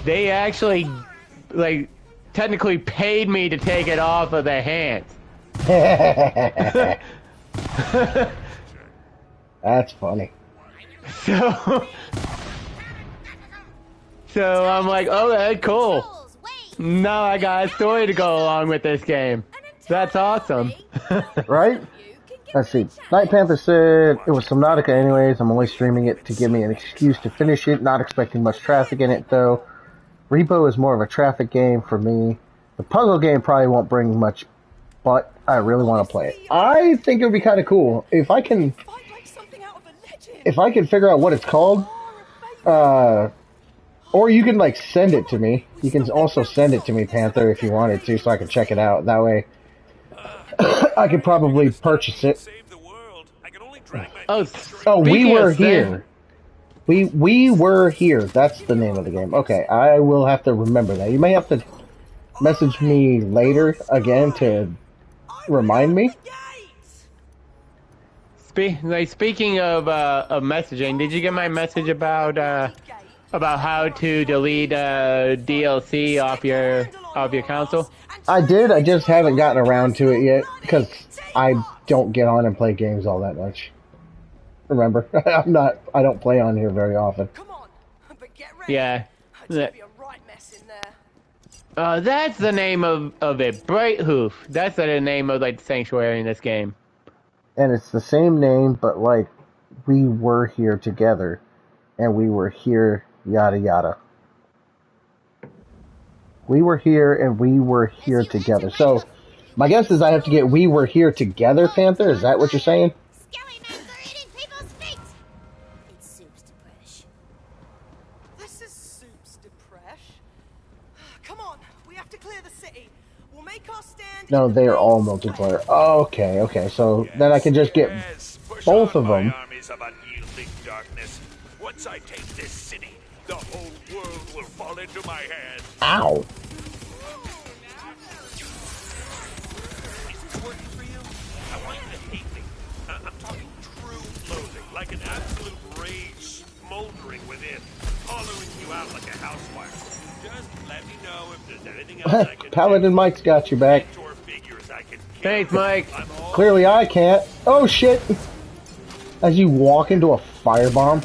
they actually like technically paid me to take it off of their hands. That's funny. So I'm like, okay, cool. Now I got a story to go along with this game. That's awesome. Right? Let's see. Night Panther said it was Subnautica anyways. I'm only streaming it to give me an excuse to finish it. Not expecting much traffic in it though. Repo is more of a traffic game for me. The puzzle game probably won't bring much, but I really want to play it. I think it would be kind of cool if I can figure out what it's called. Or you can like send it to me. You can also send it to me, Panther, if you wanted to, so I can check it out. That way, I could probably purchase it. Oh, we were here. We were here. That's the name of the game. Okay, I will have to remember that. You may have to message me later again to remind me. Speaking of messaging, did you get my message about how to delete DLC of your console? I did. I just haven't gotten around to it yet because I don't get on and play games all that much. Remember, I don't play on here very often. Come on, but get ready. Yeah. It's gonna be a right mess in there. That's the name of it. Bright Hoof. That's the name of like the sanctuary in this game. And it's the same name, but like we were here together, and we were here, yada yada. We were here, and we were here together. So, my guess is I have to get "we were here together," Panther. Is that what you're saying? It's soups to fresh. This is soups to fresh. Come on, we have to clear the city. We'll make our stand. No, they are all multiplayer. Okay, okay. So then I can just get both of them. Armies of unyielding darkness. Once I take this city, the whole world will fall into my hands. Ow! Is this working for you? I want you to hate me. I'm talking true loathing, like an absolute rage smoldering within, hollowing you out like a house fire. Just let me know if there's anything else I can Paladin do. Mike's got your back. Thanks, Mike. Clearly I can't. Oh shit! As you walk into a firebomb.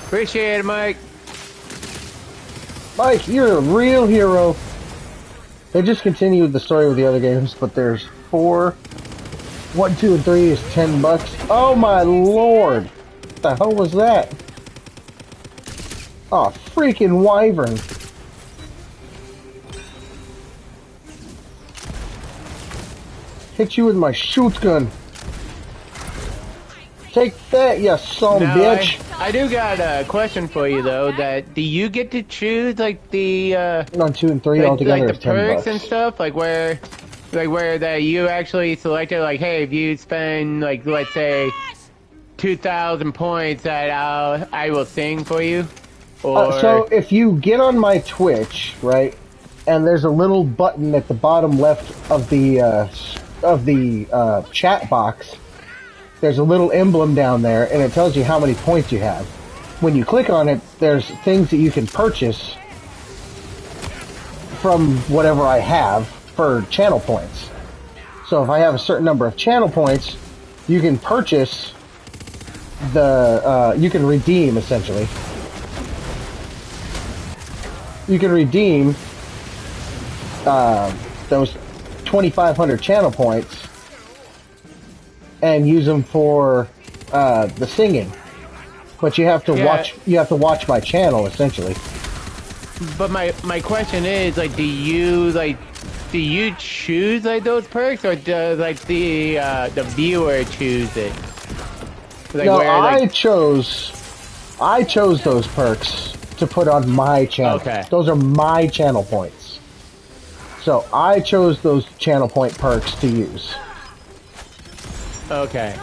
Appreciate it, Mike. Mike, you're a real hero. They just continued the story with the other games, but there's 4. 1, 2, and 3 is $10. Oh my lord! What the hell was that? Oh, freaking wyvern. Hit you with my shotgun. Take that, you son of a bitch. I do got a question for you though. That do you get to choose like the on 2 and 3 like, altogether like is the perks $10. and stuff, like where that you actually selected like, hey, if you spend like let's say 2,000 points, that I will sing for you. Or So if you get on my Twitch, right, and there's a little button at the bottom left of the chat box. There's a little emblem down there, and it tells you how many points you have. When you click on it, there's things that you can purchase from whatever I have for channel points. So if I have a certain number of channel points, you can purchase you can redeem, essentially. You can redeem those 2,500 channel points and use them for the singing, but you have to watch. You have to watch my channel essentially. But my question is like, do you choose like those perks, or does like the viewer choose it? Like, no, where, like... I chose those perks to put on my channel. Okay. Those are my channel points. So I chose those channel point perks to use. Okay.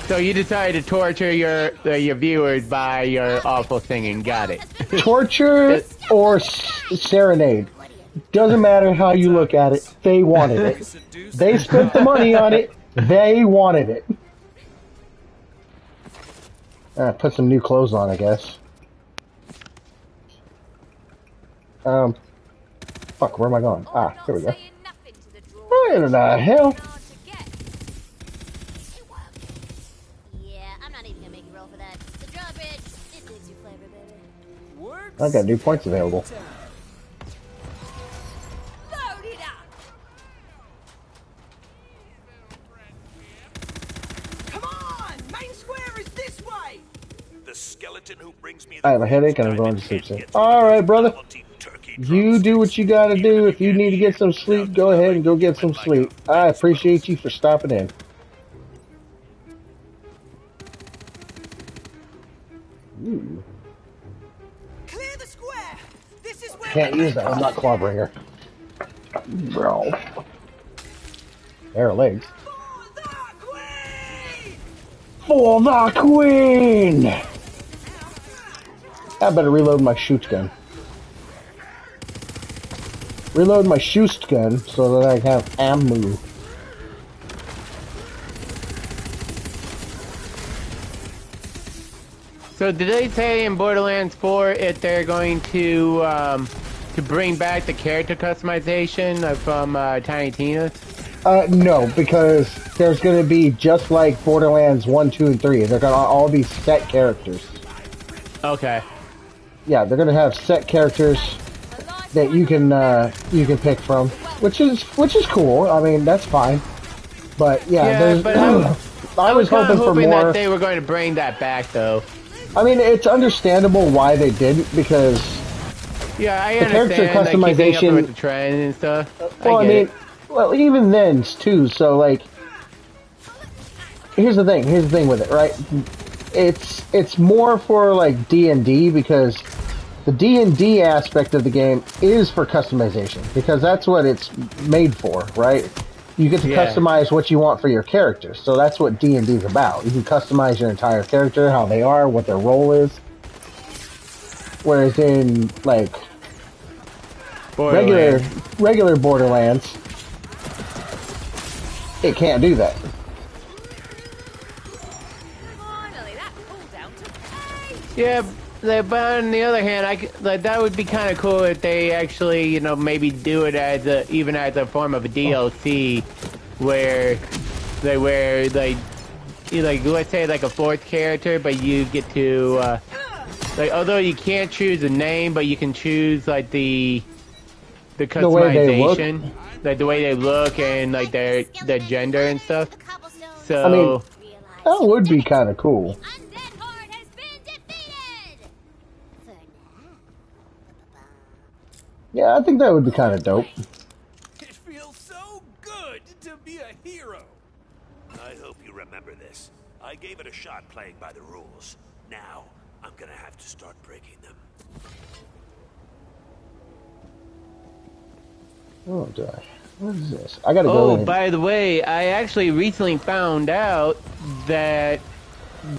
So you decided to torture your viewers by your awful singing. Got it. Torture or serenade. Doesn't matter how you look at it. They wanted it. They spent the money on it. They wanted it. Put some new clothes on, I guess. Fuck, where am I going? Ah, here we go. Where in the hell? I got new points available. Come on! Main square is this way! The skeleton who brings me I have a headache and I'm going to sleep soon. Alright, brother. You do what you gotta do. If you need to get some sleep, go ahead and go get some sleep. I appreciate you for stopping in. Ooh. Clear the square! This is where Can't use that. I'm not Clawbringer. Bro. There are legs. For the Queen! I better reload my shoot gun. Reload my shoot gun so that I have ammo. So did they say in Borderlands 4 if they're going to bring back the character customization from Tiny Tina? No, because there's going to be just like Borderlands 1, 2, and 3. They're going to all be set characters. Okay. Yeah, they're going to have set characters that you can pick from, which is cool. I mean, that's fine. But yeah, but I was hoping for more. That they were going to bring that back, though. I mean, it's understandable why they didn't, because yeah, I the character customization keeping up with the trend and stuff. Well, I mean, well, even then too. So like, here's the thing with it, right? It's more for like D&D, because the D&D aspect of the game is for customization, because that's what it's made for, right? You get to customize what you want for your character, so that's what D&D is about. You can customize your entire character, how they are, what their role is. Whereas in like regular Borderlands, it can't do that. Yeah, but on the other hand, that would be kind of cool if they actually, you know, maybe do it as even as a form of a DLC, where like let's say like a fourth character, but you get to like, although you can't choose a name, but you can choose like the customization, like the way they look and like their gender and stuff. So I mean, that would be kind of cool. Yeah, I think that would be kind of dope. It feels so good to be a hero. I hope you remember this. I gave it a shot playing by the rules. Now, I'm gonna have to start breaking them. Oh, gosh. What is this? I gotta go in. Oh, by the way, I actually recently found out that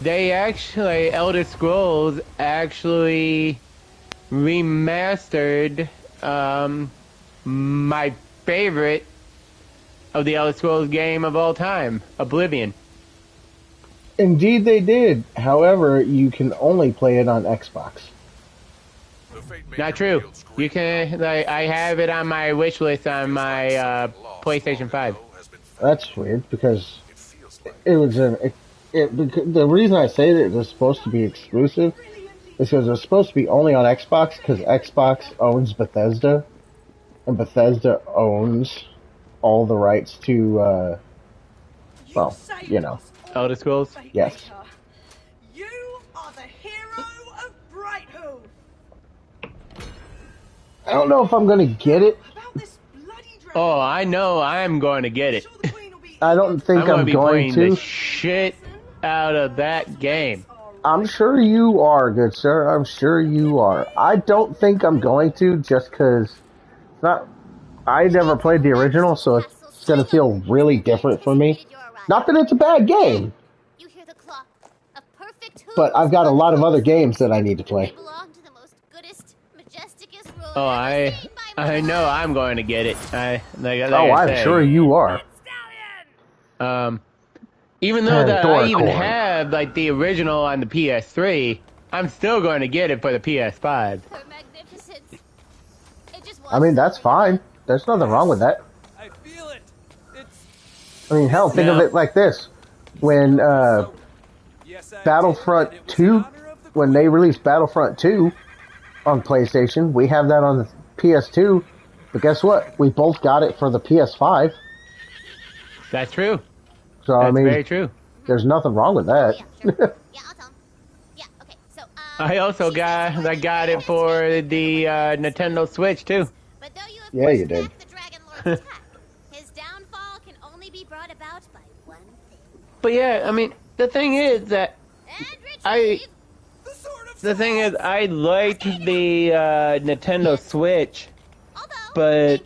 Elder Scrolls actually remastered my favorite of the Elder Scrolls game of all time, Oblivion. Indeed they did. However, you can only play it on Xbox. Not true. You can, like, I have it on my wish list on my PlayStation 5. That's weird, because it was the reason I say that it was supposed to be exclusive is because it was supposed to be only on Xbox, because Xbox owns Bethesda, and Bethesda owns all the rights to, well, you know. Elder Scrolls? Yes. You are the hero of Brighthoof. I don't know if I'm going to get it. Oh, I know I'm going to get it. I don't think I'm be going playing to. the shit out of that game. I'm sure you are, good sir. I'm sure you are. I don't think I'm going to, just because I never played the original, so it's going to feel really different for me. Not that it's a bad game, but I've got a lot of other games that I need to play. Oh, I know I'm going to get it. I'm sure you are. Even though I even have like the original on the PS3, I'm still going to get it for the PS5. I mean, that's fine. There's nothing wrong with that. I feel it. I mean, hell, think of it like this. When Battlefront 2, when they released Battlefront 2 on PlayStation, we have that on the PS2, but guess what? We both got it for the PS5. That's true. So, That's I mean, very true. There's nothing wrong with that. I also got it for the Nintendo Switch too. Yeah, you did. His downfall can only be brought about by one thing. But yeah, I mean, the thing is that I liked the Nintendo Switch, but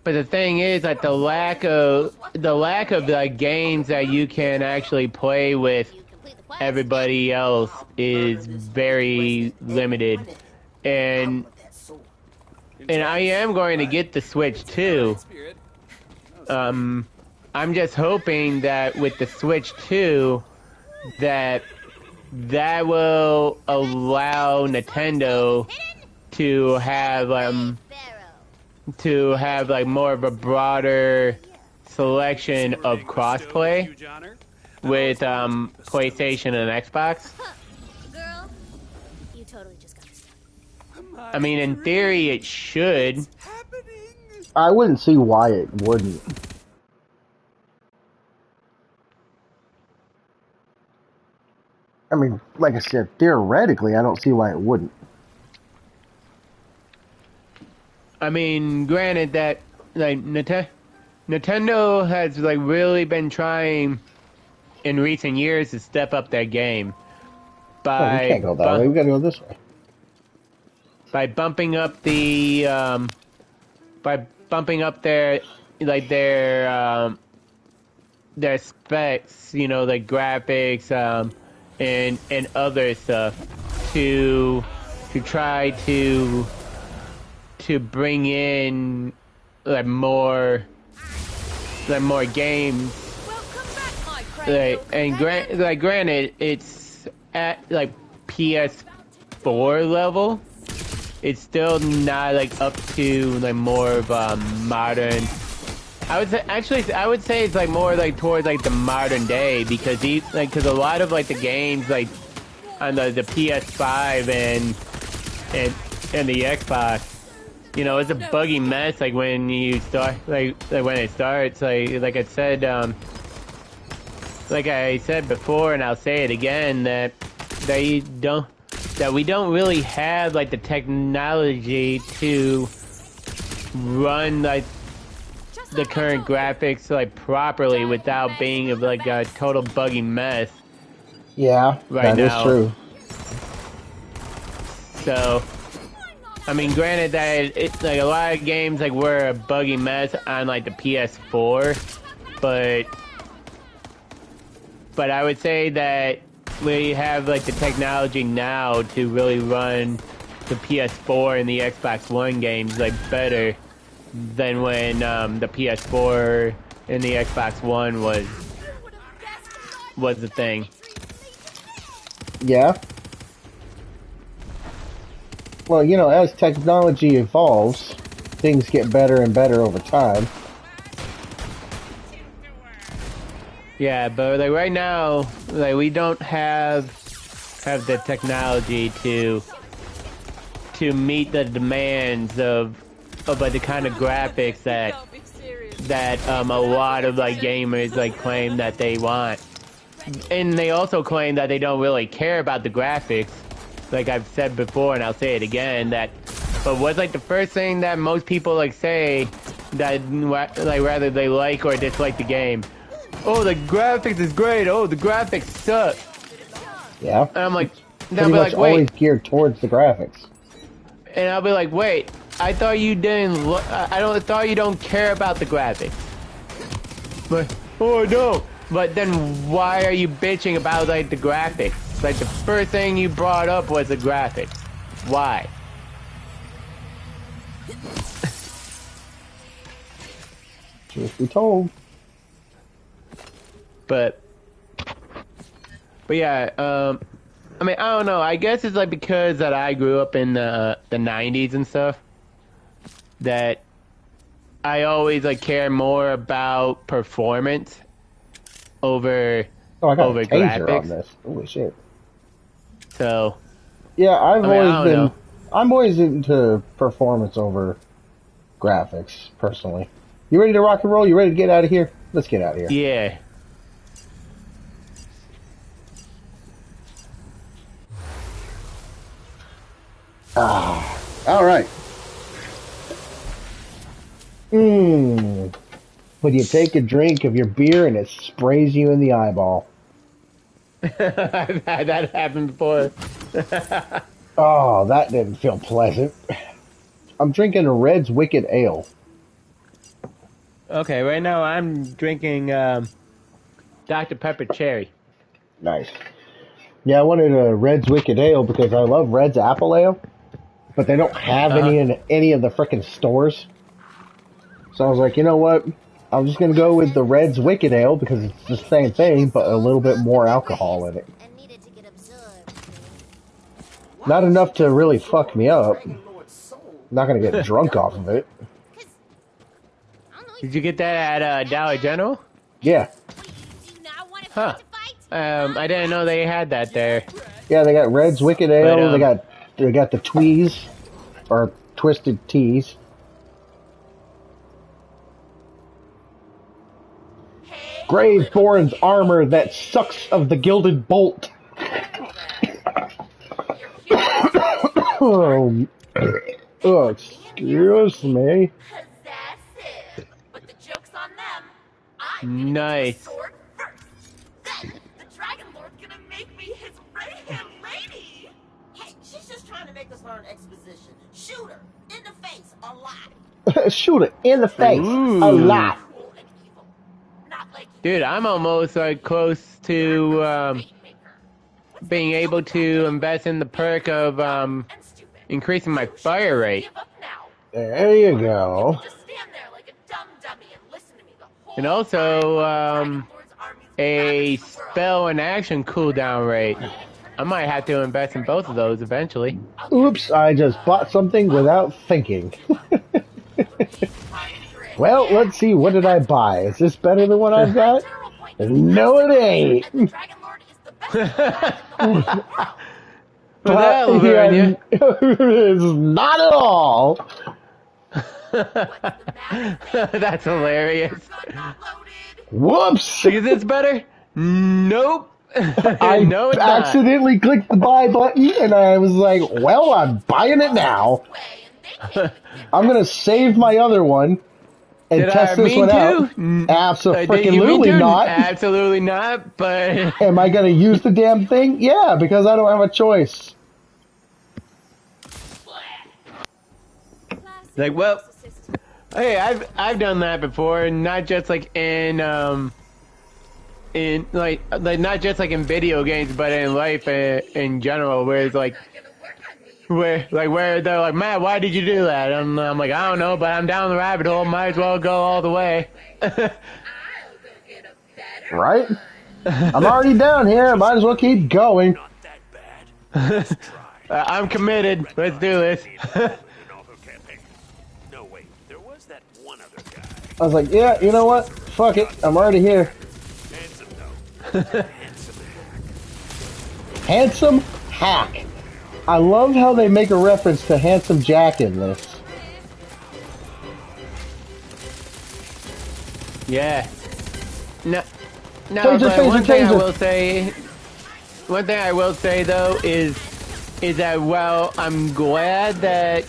the thing is that the lack of the games that you can actually play with everybody else is very limited, and I am going to get the Switch too. I'm just hoping that with the Switch 2, that will allow Nintendo to have like more of a broader selection of crossplay with PlayStation and Xbox. Girl, you totally just got this. I mean, in theory, it should. I wouldn't see why it wouldn't. I mean, like I said, theoretically, I don't see why it wouldn't. I mean, granted that like Nintendo has like really been trying in recent years to step up their game by we can't go that way. We got to go this way. By bumping up the their specs, you know, like graphics and other stuff to try to bring in like more games. Granted, it's at like PS4 level. It's still not like up to like more of a modern. I would say it's like more like towards like the modern day because because a lot of like the games like on the PS5 and the Xbox, you know, it's a buggy mess. Like when you start, like when it starts, like I said, like I said before, and I'll say it again that we don't really have like the technology to run like the current graphics like properly without being like a total buggy mess. Yeah, right that now. Is true. So, I mean, granted that it's like a lot of games like were a buggy mess on like the PS4, but I would say that we have like the technology now to really run the PS4 and the Xbox One games like better than when the PS4 and the Xbox One was the thing. Yeah. Well, you know, as technology evolves, things get better and better over time. Yeah, but like right now, like we don't have the technology to meet the demands of like the kind of graphics that a lot of like gamers like claim that they want, and they also claim that they don't really care about the graphics. Like I've said before, and I'll say it again, but what's like the first thing that most people like say that like whether they like or dislike the game? Oh, the graphics is great. Oh, the graphics suck. Yeah. And I'm like, pretty much always geared towards the graphics. And I'll be like, wait, I thought you didn't. I thought you don't care about the graphics. But oh no. But then why are you bitching about like the graphics? Like the first thing you brought up was the graphics. Why? Truth be told. But yeah, I mean, I don't know. I guess it's like because that I grew up in the 90s and stuff that I always like care more about performance over I got over a taser graphics. on this. Holy shit. So yeah, I'm always into performance over graphics personally. You ready to rock and roll? You ready to get out of here? Let's get out of here. Yeah. All right. When you take a drink of your beer and it sprays you in the eyeball. I've had that happen before. Oh, that didn't feel pleasant. I'm drinking a Red's Wicked Ale. Okay, right now I'm drinking Dr. Pepper Cherry. Nice. Yeah, I wanted a Red's Wicked Ale because I love Red's Apple Ale, but they don't have any in any of the frickin' stores. So I was like, you know what? I'm just gonna go with the Red's Wicked Ale because it's the same thing, but a little bit more alcohol in it. And needed to get absorbed. Not enough to really fuck me up. Not gonna get drunk off of it. Did you get that at Dollar General? Yeah. Huh. I didn't know they had that there. Yeah, they got Red's Wicked Ale. But, they got the Tweez, or Twisted Teas. Graveborn's armor that sucks of the gilded bolt. Oh, excuse me. But the joke's on them. Nice. Sword first. Then the Dragon Lord's gonna make me his right-hand lady. Hey, she's just trying to make us learn exposition. Shoot her in the face a lot. Shoot it in the face a lot. Dude, I'm almost like close to being able to invest in the perk of increasing my fire rate. There you go. And also a spell and action cooldown rate. I might have to invest in both of those eventually. Oops, I just bought something without thinking. Well, let's see, what did I buy? Is this better than what I've got? No, it ain't. But yeah, it's not at all. That's hilarious. Whoops! Is this better? Nope. I no, it's accidentally clicked the buy button, and I was like, well, I'm buying it now. I'm going to save my other one and test this one out. Absolutely not. Absolutely not, but... Am I going to use the damn thing? Yeah, because I don't have a choice. Like, well... Hey, I've done that before, not just like in like not just like in video games, but in life in general, where it's like where they're like, Matt, why did you do that? I'm like, I don't know, but I'm down the rabbit hole, might as well go all the way. Right? I'm already down here, might as well keep going. I'm committed. Let's do this. I was like, yeah, you know what? Fuck it. I'm already here. Handsome Hack. I love how they make a reference to Handsome Jack in this. Yeah. No, Taser, but taser, one thing taser. One thing I will say though is that well, I'm glad that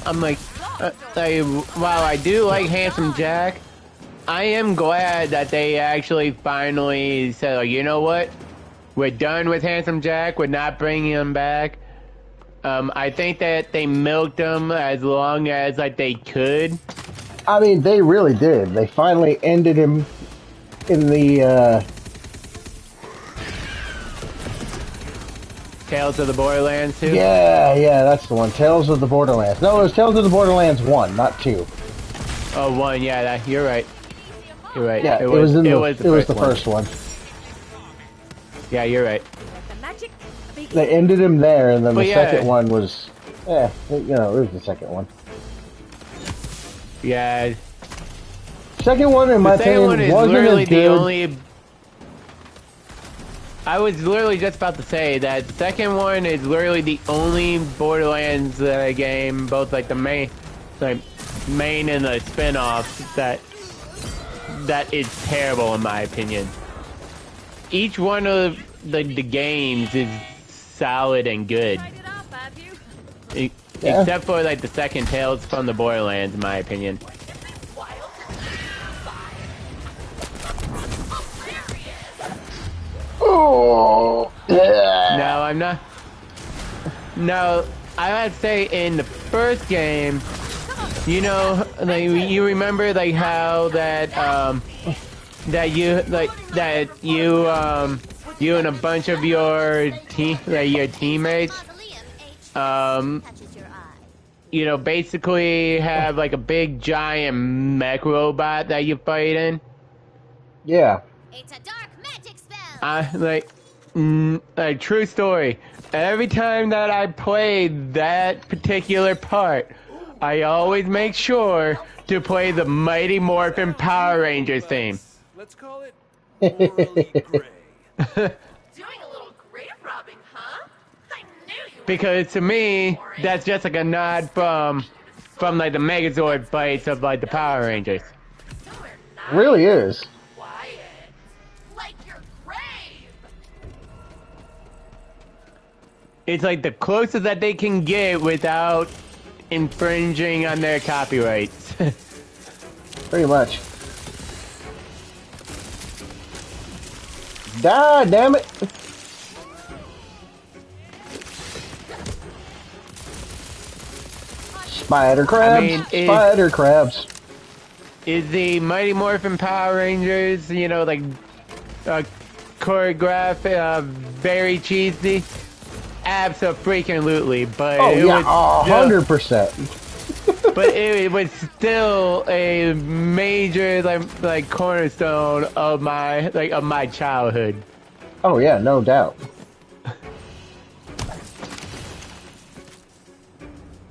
I'm like while I do like Handsome Jack, I am glad that they actually finally said, like, you know what, we're done with Handsome Jack. We're not bringing him back. I think that they milked him as long as like they could. I mean, they really did. They finally ended him in the Tales of the Borderlands 2? Yeah, that's the one. Tales of the Borderlands. No, it was Tales of the Borderlands 1, not 2. Oh, 1, yeah, you're right. You're right. Yeah, it was the first one. Yeah, you're right. They ended him there, and then the second one was, it was the second one. Yeah. Second one, in my opinion, wasn't as good. I was literally just about to say that the second one is literally the only Borderlands game, both like the main and the spin-offs, that is terrible in my opinion. Each one of the games is solid and good. Except for like the second Tales from the Borderlands, in my opinion. Oh, yeah. No, I'm not. No, I would say in the first game, like you remember like how you and a bunch of your teammates you know, basically have like a big giant mech robot that you fight in. Yeah. It's a dark magic spell. Like true story. Every time that I play that particular part, I always make sure to play the Mighty Morphin Power Rangers theme. Let's call it morally gray. Doing a little grave robbing, huh? I knew you. Because to me, that's just like a nod from like the Megazord fights of like the Power Rangers. It really is. Quiet. Like your grave. It's like the closest that they can get without infringing on their copyrights. Pretty much. God damn it! Spider crabs. Spider crabs. Is the Mighty Morphin Power Rangers, you know, like choreographed very cheesy? Absolutely, but oh it yeah, was 100%. But it was still a major like cornerstone of my childhood. Oh yeah, no doubt.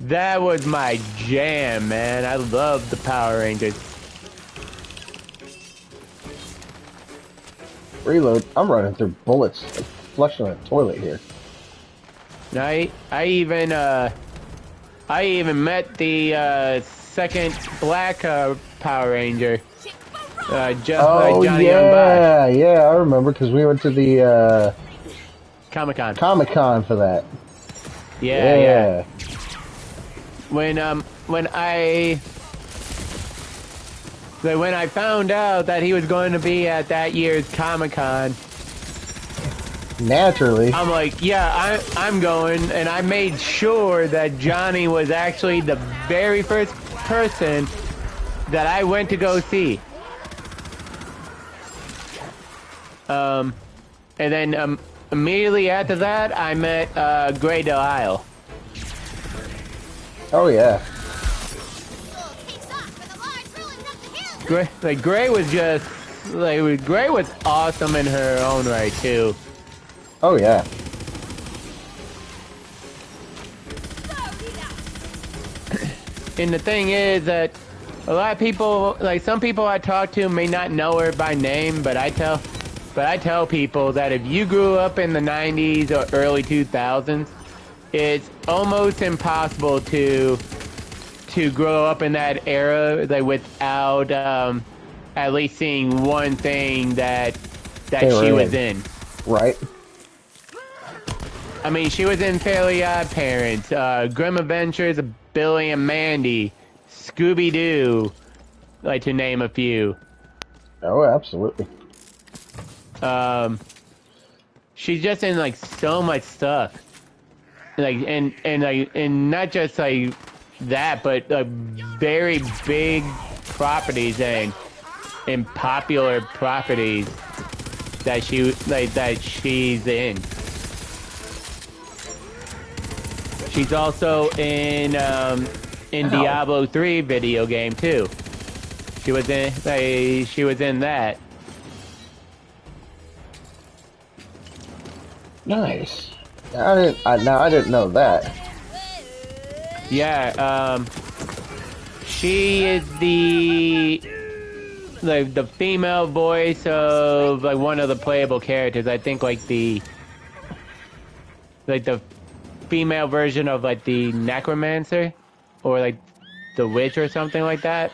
That was my jam, man. I love the Power Rangers. Reload. I'm running through bullets, like flushing a toilet here. I even met the second black Power Ranger. Johnny yeah, yeah, I remember because we went to the Comic-Con. Comic-Con for that. Yeah. When I found out that he was going to be at that year's Comic-Con, naturally, I'm like, yeah, I'm going, and I made sure that Johnny was actually the very first person that I went to go see. And then immediately after that, I met Gray Delisle. Oh yeah. Gray was just Gray was awesome in her own right too. Oh yeah. And the thing is that a lot of people, like some people I talk to may not know her by name, but I tell people that if you grew up in the 90s or early 2000s, it's almost impossible to grow up in that era like without at least seeing one thing that she was in. Right. I mean, she was in Fairly Odd Parents, Grim Adventures of Billy and Mandy, Scooby-Doo, like to name a few. Oh, absolutely. She's just in like so much stuff, like and not just like that, but very big properties and popular properties that she's in. She's also in Diablo 3 video game too. She was in that. Nice. I didn't know that. Yeah, she is the female voice of like one of the playable characters. I think like the female version of like the Necromancer or like the Witch or something like that.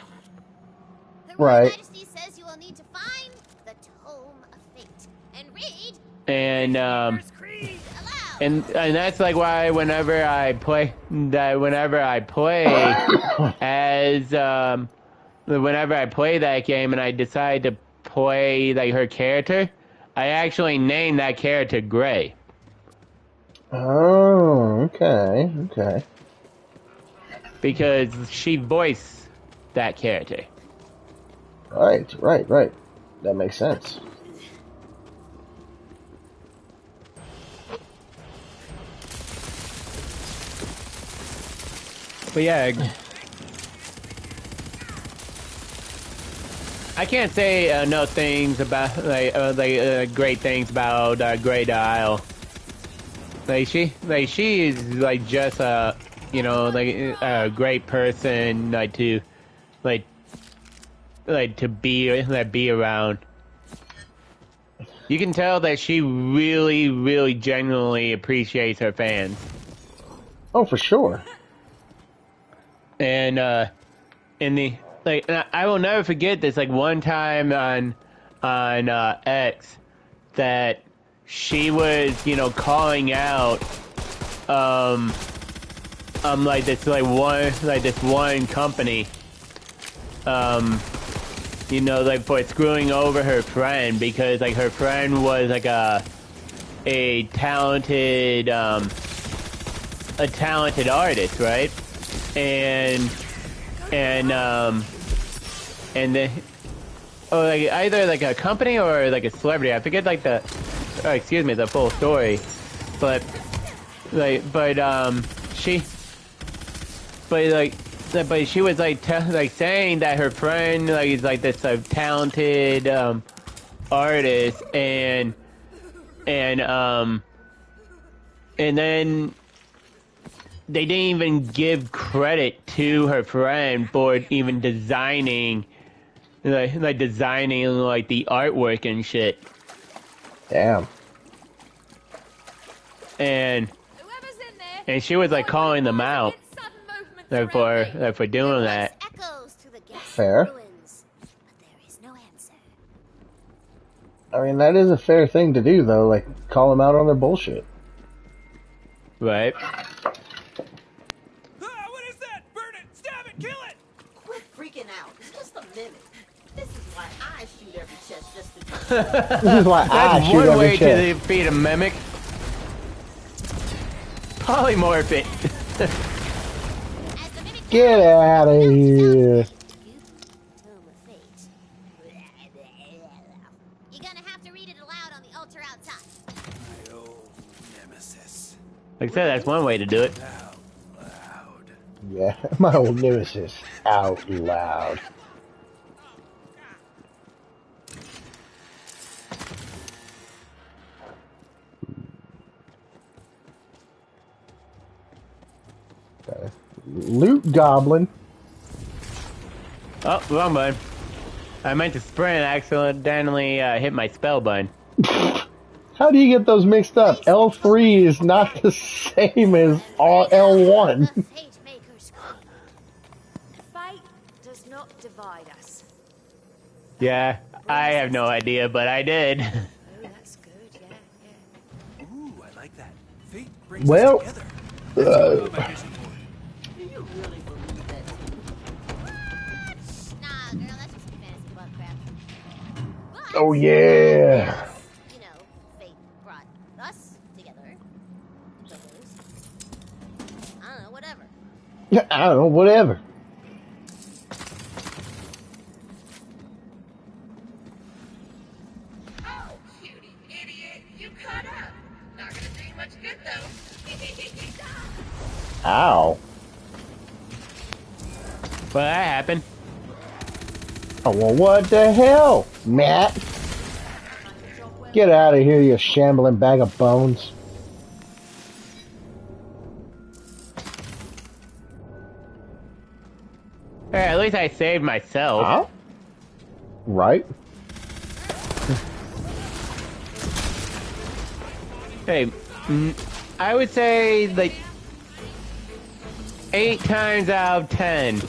Right. Majesty says you will need to find the Tome of Fate and read. And that's like why whenever I play that game and I decide to play like her character, I actually name that character Gray. Oh, okay. Because she voiced that character. Right. That makes sense. But yeah, I can't say enough things about great things about Great Isle. She is like just a a great person to be around. You can tell that she really genuinely appreciates her fans. Oh, for sure. And I will never forget this. Like one time on X, that she was calling out this one company for screwing over her friend, because like her friend was like a talented artist, right? And then either like a company or like a celebrity. I forget like the full story, but she was saying that her friend is like this talented artist, and then they didn't even give credit to her friend for even designing the artwork and shit. Damn. And she was like calling them out for doing that. Fair. I mean, that is a fair thing to do, though. Like, call them out on their bullshit. Right. What is that? Burn it! Stab it! Kill it! Quit freaking out. It's just a mimic. This is why I shoot every chest just to This is why I shoot one every way chest. to defeat a mimic. Polymorph it. Get out of here. You're gonna have to read it aloud on the altar outside. My old nemesis. Like I said, that's one way to do it. Yeah, my old nemesis. Out loud. Okay. Loot goblin. Oh, wrong button. I meant to sprint and accidentally hit my spell button. How do you get those mixed up? L3 is not the same as L1. Fate does not divide us. Yeah, I have no idea, but I did. Oh, that's good, yeah. Ooh, I like that. Fate brings Well, us together. That's all on my vision board. Do you really believe that? Nah, girl, that's just fantasy bug crap. But, oh yeah. you know, fate brought us together. Brothers. I don't know, whatever. I don't know, whatever. Oh, cutie idiot, you caught up. Not gonna do you much good though. Ow. Well, that happened. Oh, well, what the hell, Matt? Get out of here, you shambling bag of bones. Hey, at least I saved myself. Huh? Right? Hey, I would say like 8 times out of 10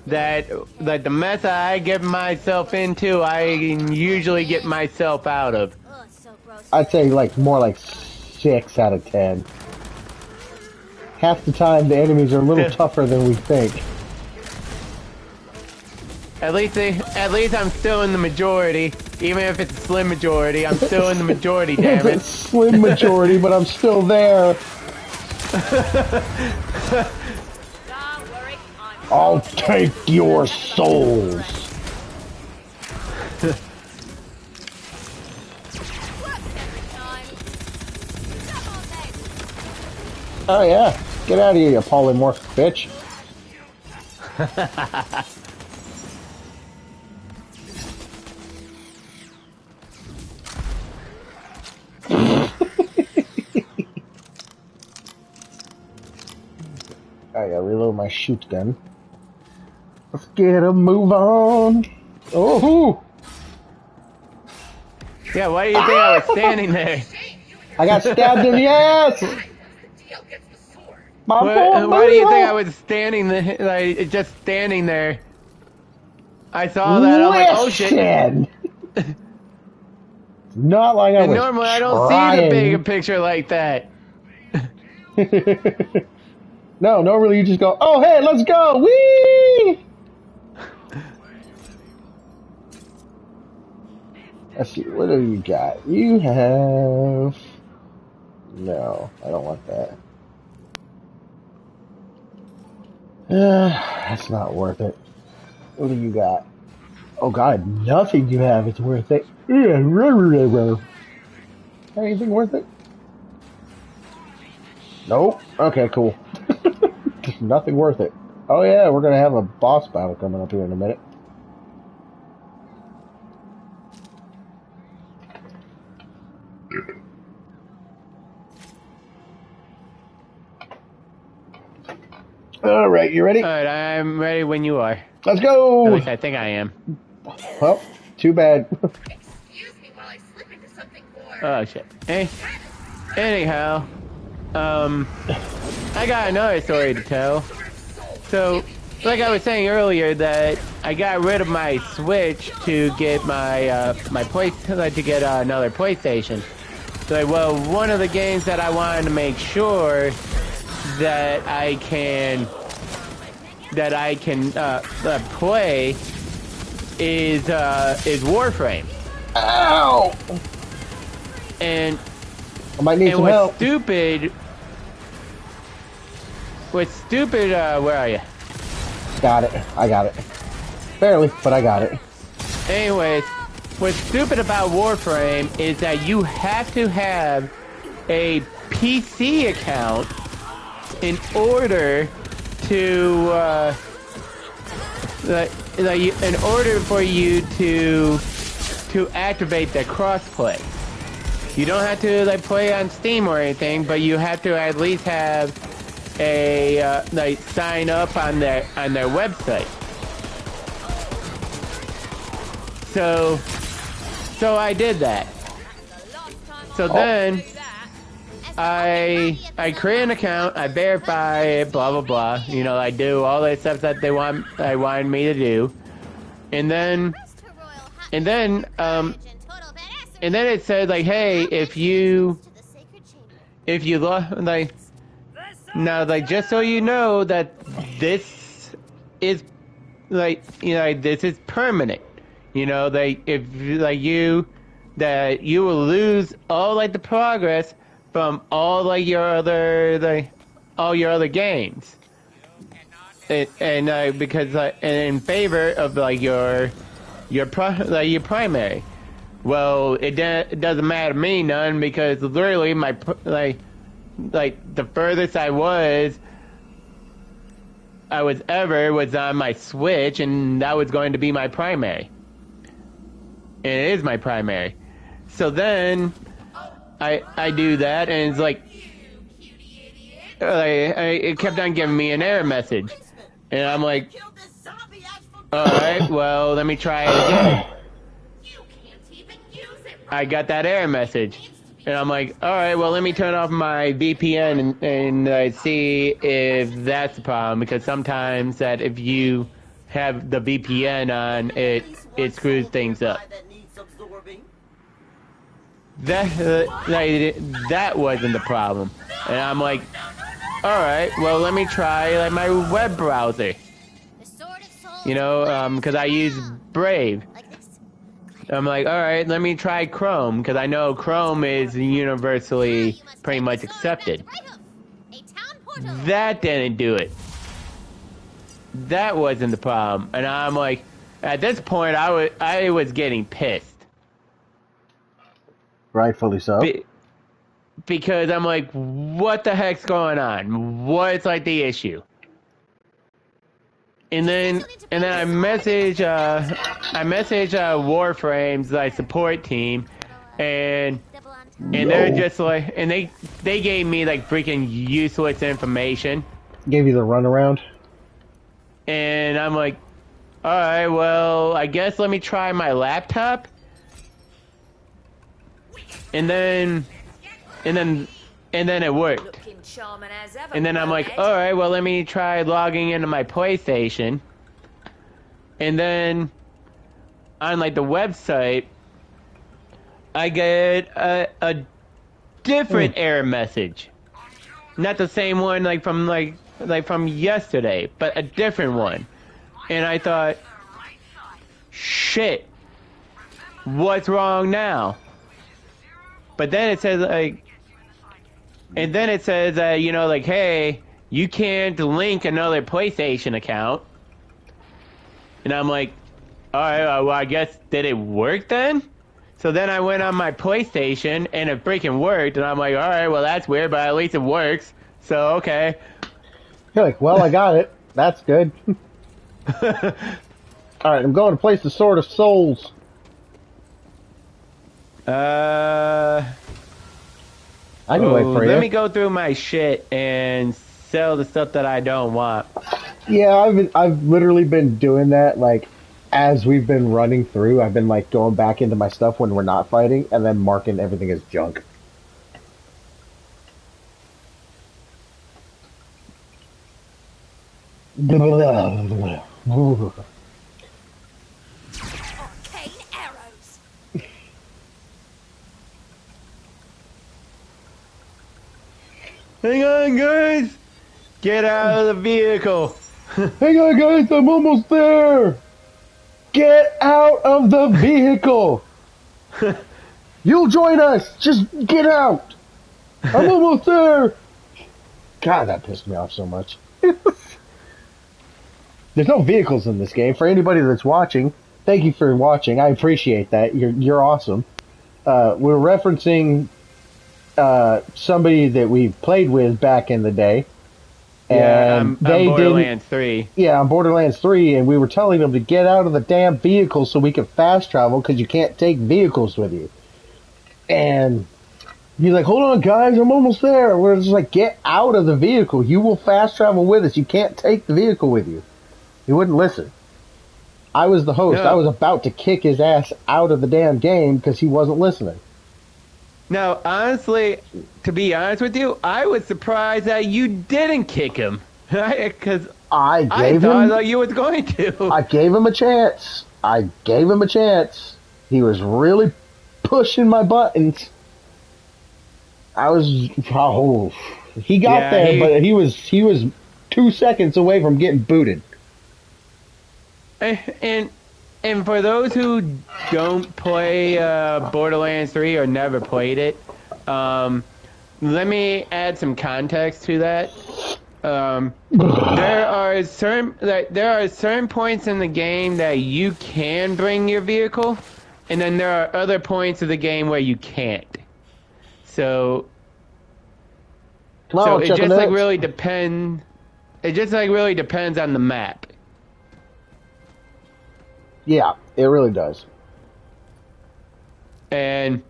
that the mess that I get myself into, I usually get myself out of. I'd say like more like 6 out of 10. Half the time the enemies are a little tougher than we think. At least I'm still in the majority. Even if it's a slim majority, I'm still in the majority, damn it. It's a slim majority, but I'm still there. I'll take your souls. Oh yeah. Get out of here, you polymorph bitch. I gotta reload my shoot gun. Let's get a move on. Oh! Yeah, why do you think I was standing there? I got stabbed in the ass! Why do you think I was standing there, like, just standing there? I saw that, I'm like, oh shit. Not like I was normally I don't see the bigger picture like that. No, normally you just go, oh hey, let's go! Whee! Let's see, what do you got? You have... No, I don't want that. That's not worth it. What do you got? Oh god, nothing you have is worth it. Anything worth it? Nope. Okay, cool. Just nothing worth it. Oh yeah, we're gonna have a boss battle coming up here in a minute. Alright, you ready? Alright, I'm ready when you are. Let's go! At least I think I am. Well, too bad. Oh shit. Anyhow, I got another story to tell. So, like I was saying earlier, that I got rid of my Switch to get my to get another PlayStation. So, well, one of the games that I wanted to make sure that I can play is Warframe. Ow! And I might need some help. What's stupid, where are you? Got it. I got it. Barely, but I got it. Anyways, what's stupid about Warframe is that you have to have a PC account in order to, in order for you to activate the crossplay. You don't have to like play on Steam or anything, but you have to at least have a like sign up on their website. So I did that. So then I create an account, I verify it, blah blah blah. You know, I do all the stuff that they wanted me to do, and then it said like, hey, if you like, now like just so you know that this is like, you know, this is permanent. You know, like if like you will lose all like the progress from all like your other all your other games, and because and in favor of like your primary. Well, it doesn't matter to me none, because literally my like the furthest I was ever was on my Switch, and that was going to be my primary. And it is my primary. So then I do that, and it's like it kept on giving me an error message, and I'm like, all right, well, let me try it again. I got that error message, and I'm like, all right, well, let me turn off my VPN and see if that's the problem, because sometimes that if you have the VPN on, it screws things up. That wasn't the problem, and I'm like, all right, well, let me try like my web browser. You know, because I use Brave. I'm like, all right, let me try Chrome, because I know Chrome is universally pretty much accepted. That didn't do it. That wasn't the problem, and I'm like, at this point, I was getting pissed. Rightfully so. because I'm like, what the heck's going on? What's like the issue? And then I message Warframe's like support team, and they're just like, and they gave me like freaking useless information. Gave you the runaround. And I'm like, all right, well, I guess let me try my laptop. And then it worked. And then I'm like, all right, well, let me try logging into my PlayStation. And then on like the website, I get a different error message. Not the same one like from yesterday, but a different one. And I thought, shit, what's wrong now? But then it says like, and then it says that, you know, like, hey, you can't link another PlayStation account. And I'm like, all right, well, I guess, did it work then? So then I went on my PlayStation, and it freaking worked. And I'm like, all right, well, that's weird, but at least it works. So, okay. You're like, well, I got it. That's good. Alright, I'm going to place the Sword of Souls. I can wait for you. Let me go through my shit and sell the stuff that I don't want. Yeah, I've literally been doing that, like, as we've been running through. I've been, like, going back into my stuff when we're not fighting, and then marking everything as junk. Arcane arrows. Hang on, guys! Get out of the vehicle! Hang on, guys, I'm almost there! Get out of the vehicle! You'll join us! Just get out! I'm almost there! God, that pissed me off so much. There's no vehicles in this game. For anybody that's watching, thank you for watching. I appreciate that. You're awesome. We're referencing somebody that we played with back in the day. Yeah, on Borderlands 3. Yeah, on Borderlands 3, and we were telling them to get out of the damn vehicle so we could fast travel, because you can't take vehicles with you. And he's like, hold on, guys, I'm almost there. We're just like, get out of the vehicle. You will fast travel with us. You can't take the vehicle with you. He wouldn't listen. I was the host. No. I was about to kick his ass out of the damn game because he wasn't listening. Now, honestly, to be honest with you, I was surprised that you didn't kick him. Because I thought you was going to. I gave him a chance. He was really pushing my buttons. He got there, but he was 2 seconds away from getting booted. And for those who don't play Borderlands 3 or never played it, let me add some context to that. There are certain points in the game that you can bring your vehicle, and then there are other points of the game where you can't. So it just like really depends. It just like really depends on the map. Yeah, it really does. And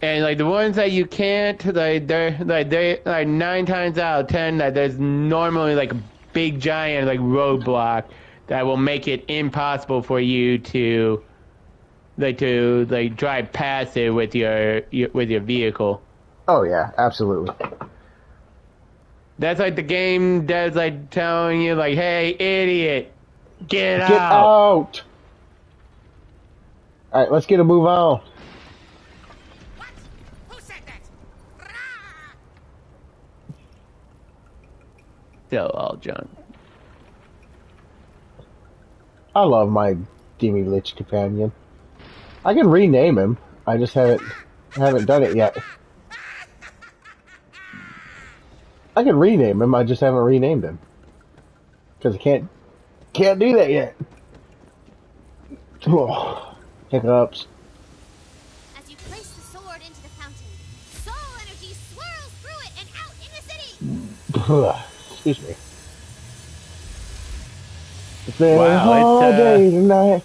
like the ones that you can't, they're 9 times out of 10 that there's normally like a big giant like roadblock that will make it impossible for you to drive past it with your vehicle. Oh yeah, absolutely. That's like the game that's like telling you like, hey, idiot, get out. All right, let's get a move on. What? Who said that? Still all junk. I love my Demi Lich companion. I can rename him. I just haven't done it yet. I can rename him. I just haven't renamed him because I can't do that yet. Oh, hiccups. As you place the sword into the fountain, soul energy Excuse me. It's been a Wow, holiday tonight.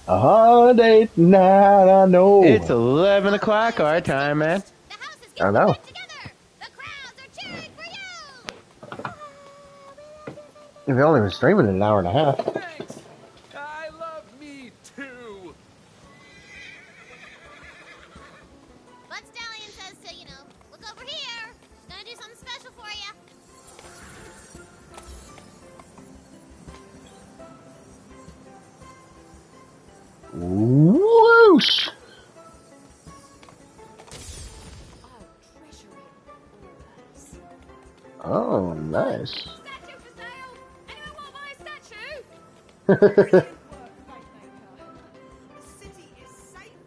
A holiday tonight, I it's know. 11 o'clock our time, man. The house is I getting know. put together. The crowds are cheering for you. We've only been streaming an hour and a half. Thanks. I love me too. But Stallion says to, look over here. She's gonna do something special for you. Whoosh! Oh, nice. Statue for sale! Anyone want my statue? The city is safe,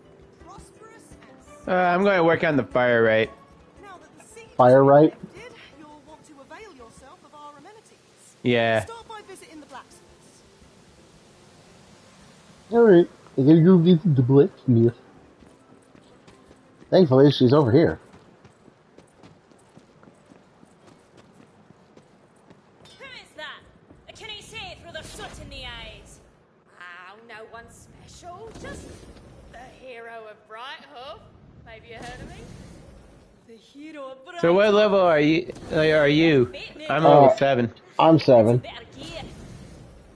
prosperous, and I'm going to work on the fire rate. now that the siege Fire right? has ended, you'll want to avail yourself of our amenities. Yeah. Start by visiting the blacksmiths. Alright, I gotta go visit the blacksmith. Thankfully, she's over here. Who is that? Can he see it through the soot in the eyes? Oh, no one special. Just the hero of Brighthoof. Maybe you heard of me? The hero of Brighthoof. So what level are you? I'm level 7. I'm 7. Better gear.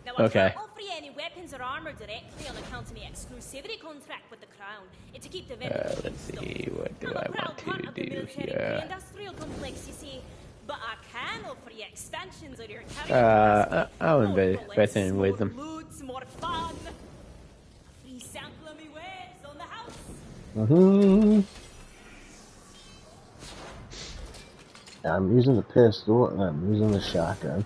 Now, I Okay. can't offer you any weapons or armor directly on account of my exclusivity contract with the Crown. It's to keep the Let's see, what do I want to do here? industrial complex, you see. But I can offer you expansions of your I'll invest in wisdom. Loads more fun. A free sample of me wares on the house. I'm using the pistol and I'm using the shotgun.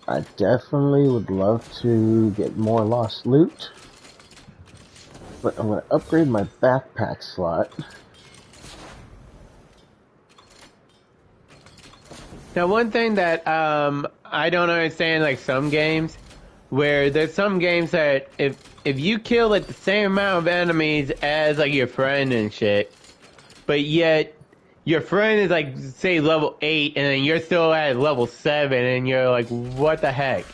I definitely would love to get more lost loot. But I'm going to upgrade my backpack slot. Now, one thing that I don't understand, like some games, where there's some games that if you kill like the same amount of enemies as like your friend and shit, but yet your friend is like say level 8 and then you're still at level 7 and you're like, what the heck?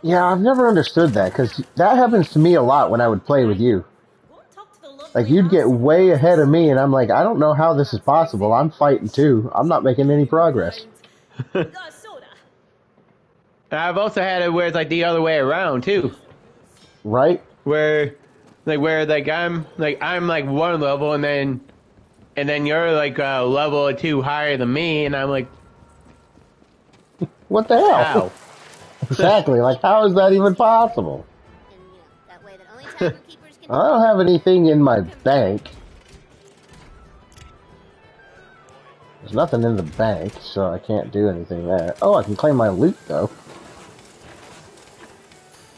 Yeah, I've never understood that, because that happens to me a lot when I would play with you. Like, you'd get way ahead of me, and I'm like, I don't know how this is possible. I'm fighting too. I'm not making any progress. I've also had it where it's like the other way around too. Right? Where I'm like 1 level and then you're like a level or 2 higher than me, and I'm like, what the hell? How? Exactly. Like, how is that even possible? That way that only tavern keepers can. I don't have anything in my bank. There's nothing in the bank, so I can't do anything there. Oh, I can claim my loot, though.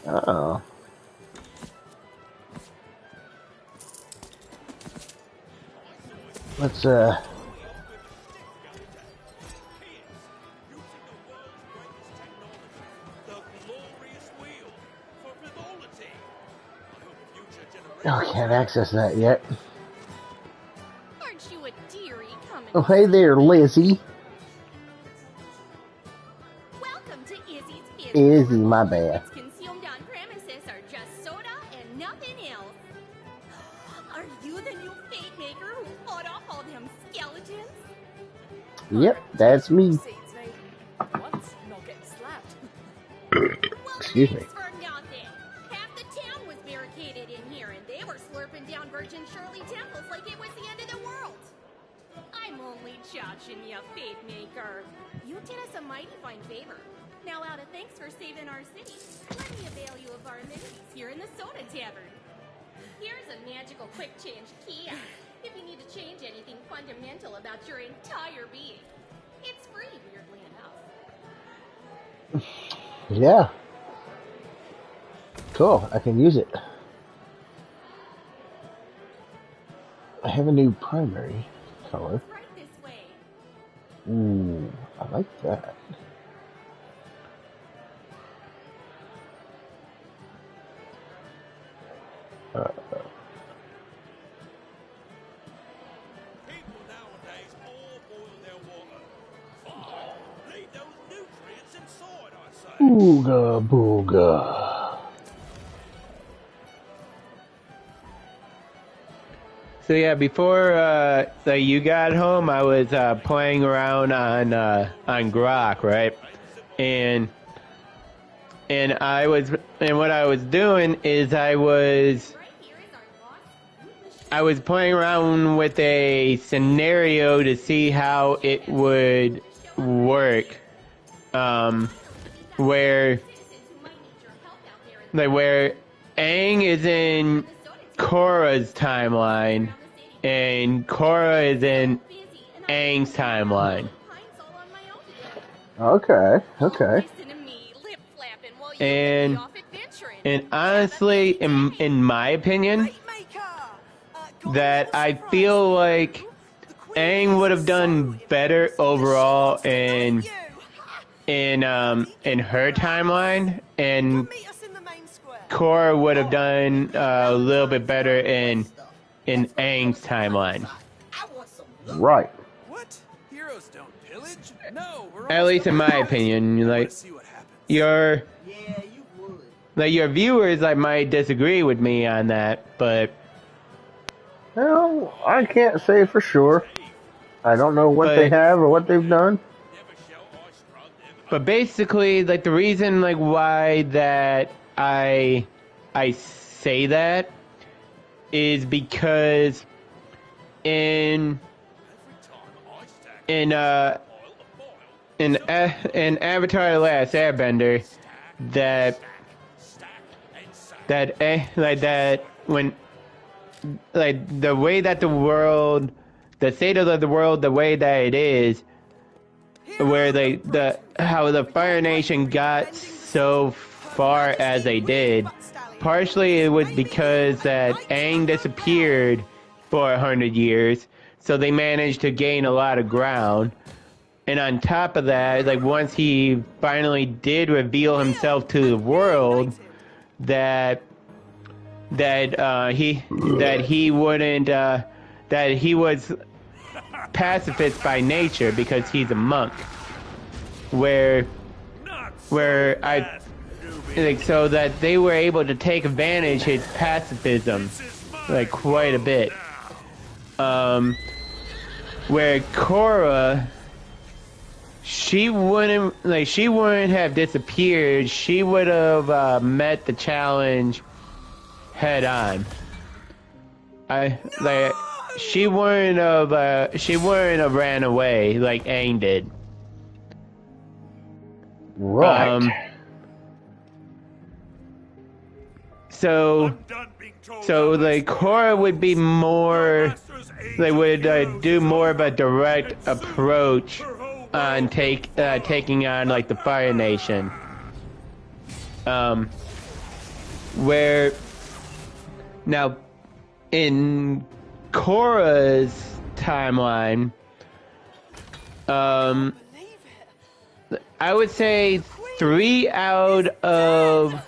Uh-oh. Let's, Oh, can't access that yet. Aren't you a dearie coming? Oh, hey there, Lizzie. Welcome to Izzy's Biz. Izzy, my bad. What's consumed on premises are just soda and nothing else. Are you the new fate maker who fought off all them skeletons? Yep, that's me. Once, not getting slapped. Excuse me. For nothing. Half the town was barricaded in here, and they were slurping down Virgin Shirley temples like it was the end of the world. I'm only judging you, fate maker. You did us a mighty fine favor. Now, out of thanks for saving our city, let me avail you of our amenities here in the Soda Tavern. Here's a magical quick change key if you need to change anything fundamental about your entire being. It's free, weirdly enough. Yeah. Cool, I can use it. I have a new primary color. Right this way. Ooh, I like that. People nowadays all boil their water. Fire, Ooga booga. So yeah, before you got home, I was playing around on Grok, right? And what I was doing is I was playing around with a scenario to see how it would work, where Aang is in Korra's timeline, and Korra is in Aang's timeline. Okay. And honestly, in my opinion, that I feel like Aang would have done better overall in her timeline, and Korra would have done a little bit better in Aang's timeline. Right. What? Heroes don't pillage? No, we're At least in my opinion, like your viewers, might disagree with me on that, but Well, I can't say for sure. I don't know what they have or what they've done. But basically, like, the reason, like, why that I say that is because in Avatar: The Last Airbender, when, like, the way that the state of the world, the way that it is, where how the Fire Nation got so far as they did, partially it was because that Aang disappeared for 100 years, so they managed to gain a lot of ground. And on top of that, like, once he finally did reveal himself to the world, that he was pacifist by nature because he's a monk, where so that they were able to take advantage of his pacifism, like, quite a bit. Where Korra, she wouldn't have disappeared. She would have met the challenge head on. She wouldn't have ran away like Aang did. Right. So like, Korra would be more, they would do more of a direct approach on taking on, like, the Fire Nation. Where now in Korra's timeline, I would say 3 out of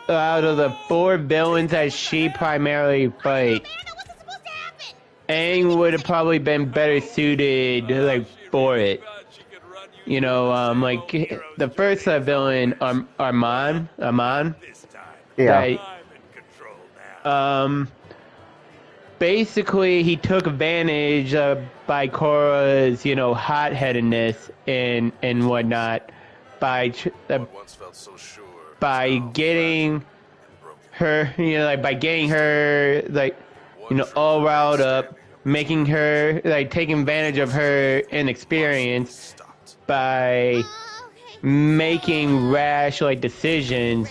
the 4 villains that she primarily fight, Aang would have probably been better suited, like, for it. You know, like, the first villain, Arman. Yeah. Basically, he took advantage by Korra's, hot-headedness and whatnot, by getting her, all riled up, making her, like, taking advantage of her inexperience by making rash, like, decisions.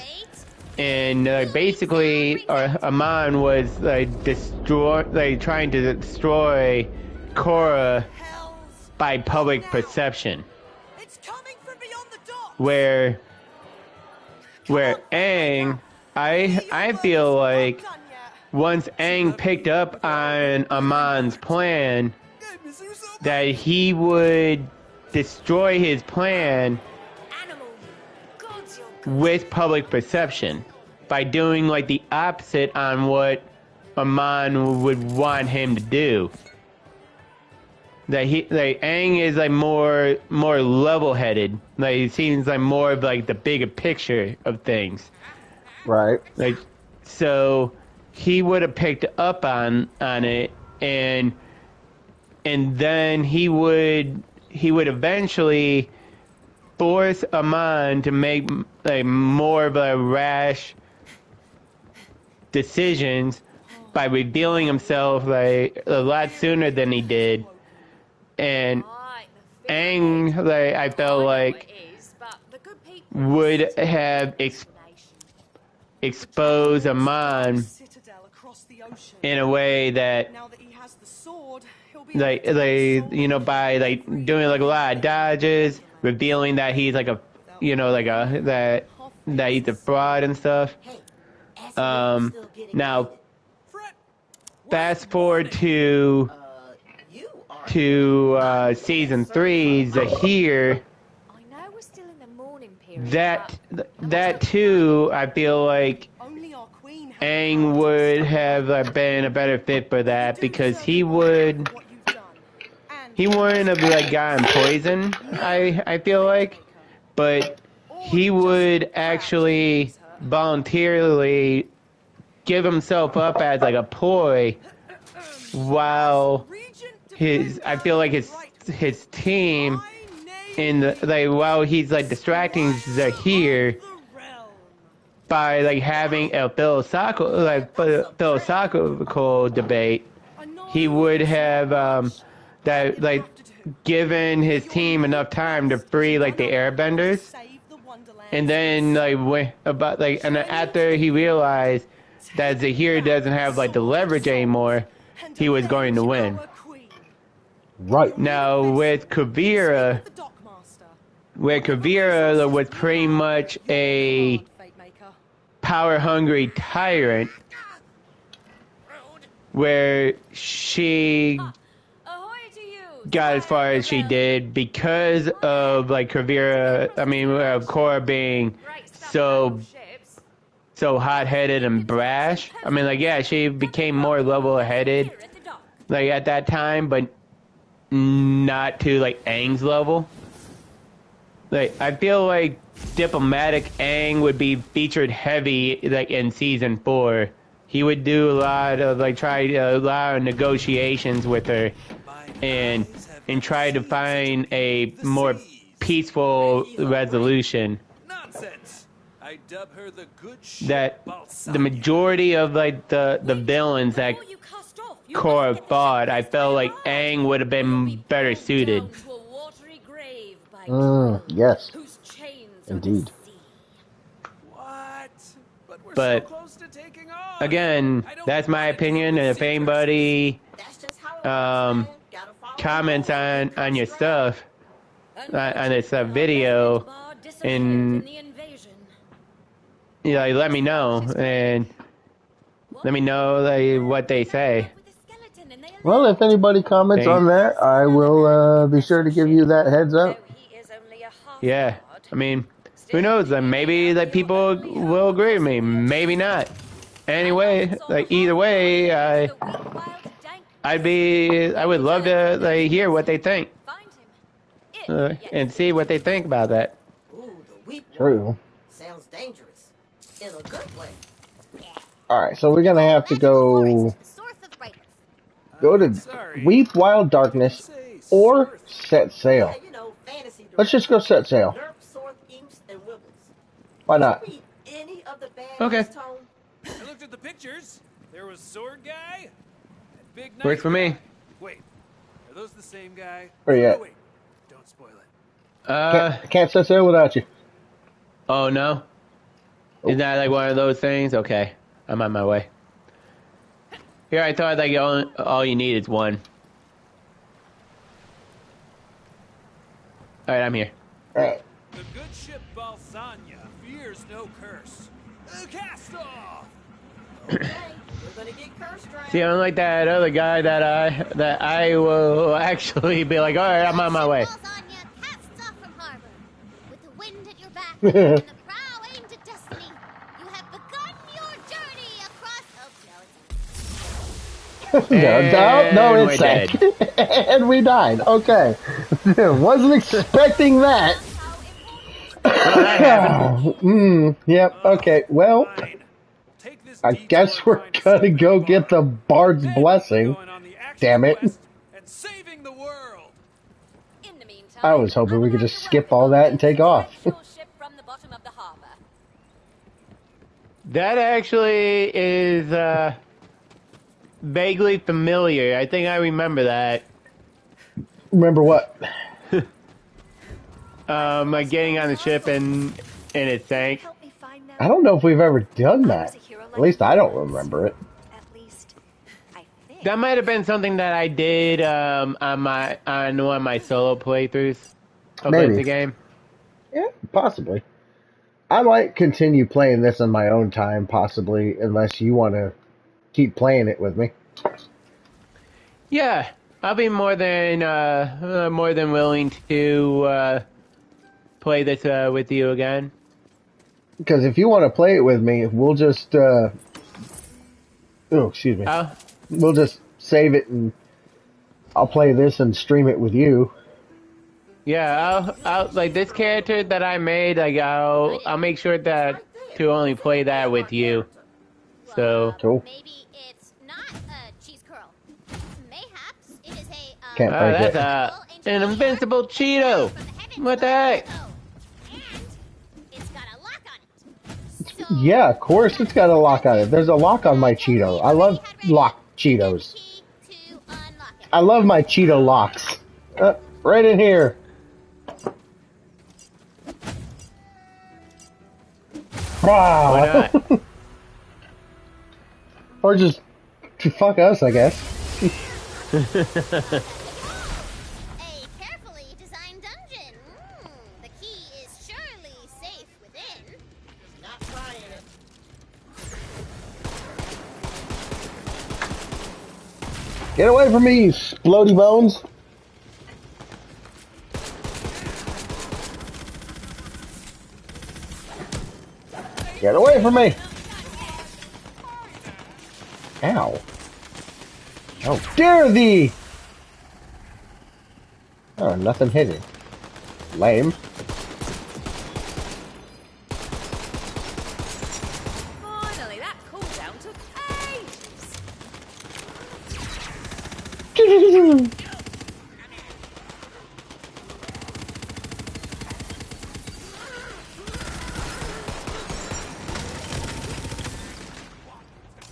And basically, Aman was trying to destroy Korra by public perception. Where Aang, I feel like once Aang picked up on Aman's plan, that he would destroy his plan with public perception by doing, like, the opposite on what Aman would want him to do. that Aang is like more level-headed. Like he seems like more of like the bigger picture of things. Right. Like, so he would have picked up on it, and then he would eventually force Amon to make like more of a rash decisions by revealing himself like a lot sooner than he did. And Aang, like, I felt like would have exposed Amon in a way that, like you know, by like doing like a lot of dodges, revealing that he's like a, you know, like that he's a fraud and stuff. Now, fast forward to season 3, Zahir. That too, I feel like Aang would have been a better fit for that, because he wouldn't have like gotten poison. I feel like, but he would actually voluntarily give himself up as like a ploy, while I feel like his team while he's like distracting Zahir by like having a philosophical debate, he would have given his team enough time to free like the airbenders, and then and after he realized that Zahir doesn't have like the leverage anymore, he was going to win. Right. Now with Kavira was pretty much a power-hungry tyrant, where she got as far as she did because of like Korra being so hot-headed and brash. I mean, like, yeah, she became more level-headed like at that time, but not to like Aang's level. Like, I feel like diplomatic Aang would be featured heavy like in season 4. He would do a lot of negotiations with her, and try to find a more peaceful resolution. Nonsense. I dub her the good ship That the majority of like the villains that Korra fought, I felt like Aang would have been better suited. Yes. Indeed. What? But we're But so close to taking off. again, that's my opinion, and if anybody comments on your stuff, on this video, and you know, let me know, and let me know like what they say. Well, if anybody comments on that, I will be sure to give you that heads up. Yeah, I mean, who knows? Maybe like people will agree with me, maybe not. Anyway, like either way, I would love to like hear what they think, and see what they think about that. True. Sounds dangerous. In a good way. Alright, so we're gonna have to go to Weep Wild Darkness or Set Sail. Let's just go Set Sail. Why not? Okay. I looked at the pictures. There was Sword Guy, and Big Knife Works for me. Wait, are those the same guy? Where you at? Wait, don't spoil it. Can't Set Sail without you. Oh no? Is that like one of those things? Okay, I'm on my way. Here, I thought like all you need is one. Alright, I'm here. Alright. The good ship Balsania fears no curse. Cast off! Okay, we're gonna get cursed, right? See, unlike that other guy that I will actually be like, alright, I'm on my way. Casts off from harbor. With the wind at your back and the prow aimed at destiny, you have begun your journey across... Oh, no, No, And it we're sank. dead. And we died. Okay. Wasn't expecting that. Well, that happened. Yep, okay. Well, Fine. Take this I detour guess and we're find a gonna secret go bar. get the Bard's Then Blessing. going on the actual Damn it. quest and saving the world. In the meantime, I was hoping I we would could like just to skip welcome all you that and to take the off. your ship from the bottom of the harbor. That actually is vaguely familiar. I think I remember that. Remember what? Like getting on the ship and it sank. Help me find them. I don't know if we've ever done I was that. a hero At like least I don't you once. remember it. At least, I think. That might have been something that I did on one of my solo playthroughs of Maybe. the game. Yeah, possibly. I might continue playing this on my own time, possibly, unless you want to keep playing it with me. Yeah, I'll be more than willing to play this with you again. Because if you want to play it with me, we'll just excuse me. We'll just save it and I'll play this and stream it with you. Yeah, I'll like this character that I made. Like I'll make sure that to only play that with you. So Cool. Maybe it's not a cheese curl. Mayhaps it is a Can't break it. that's an invincible Cheeto. What the heck? and it's got a lock on it. So Yeah, of course it's got a lock on it. There's a lock on my Cheeto. I love lock Cheetos. key to unlock it. I love my Cheeto locks. Right in here. Wow. Why not? Or just fuck us, I guess. A carefully designed dungeon. The key is surely safe within. Not trying it. Get away from me, you splody bones. Get away from me. Ow. How dare thee! Oh, nothing hit it. Lame. Finally, that cooldown took ages.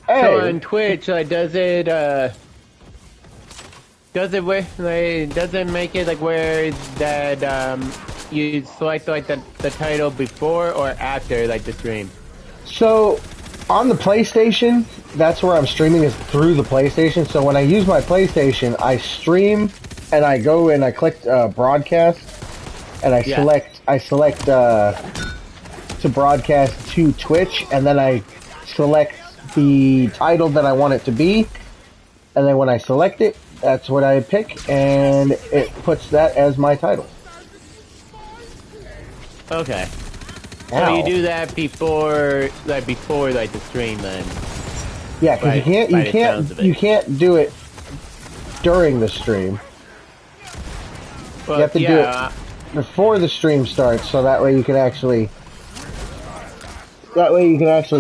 Hey! So on Twitch, does it make it like where that you select like the title before or after like the stream? So, on the PlayStation, that's where I'm streaming is through the PlayStation. So when I use my PlayStation, I stream and I go and I click broadcast and I select to broadcast to Twitch, and then I select the title that I want it to be, and then when I select it, that's what I pick, and it puts that as my title. Okay. So Ow. you do that before the stream then? Yeah, because you can't do it during the stream. Well, You have to do it before the stream starts, so that way you can actually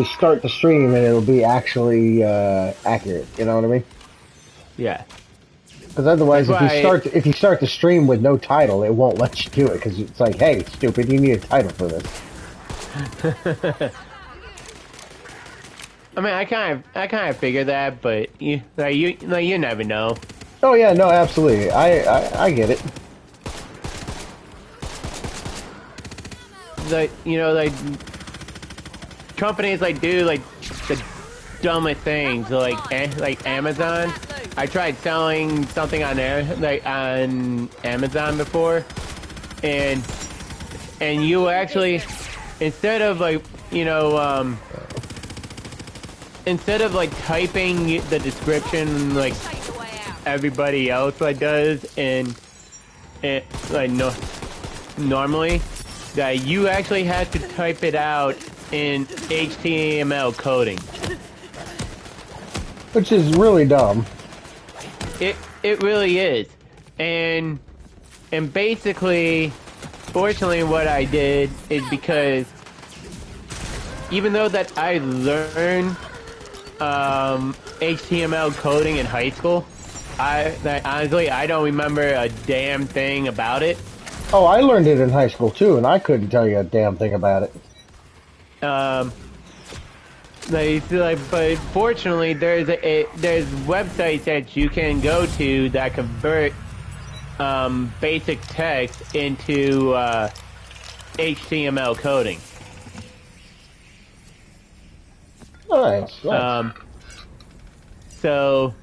start the stream and it'll be actually accurate. You know what I mean? Yeah. Because otherwise, That's if you start the stream with no title, it won't let you do it. Because it's like, hey, stupid, you need a title for this. I mean, I kind of figured that, but you never know. Oh yeah, no, absolutely. I get it. Like companies do the dumbest things like Amazon. I tried selling something on there on Amazon before, and you actually instead of typing the description like everybody else does and normally, that you actually had to type it out in HTML coding. Which is really dumb. It really is, and basically, fortunately, what I did is because even though that I learned HTML coding in high school, honestly I don't remember a damn thing about it. Oh, I learned it in high school too, and I couldn't tell you a damn thing about it. But fortunately, there's websites that you can go to that convert basic text into HTML coding. Nice. So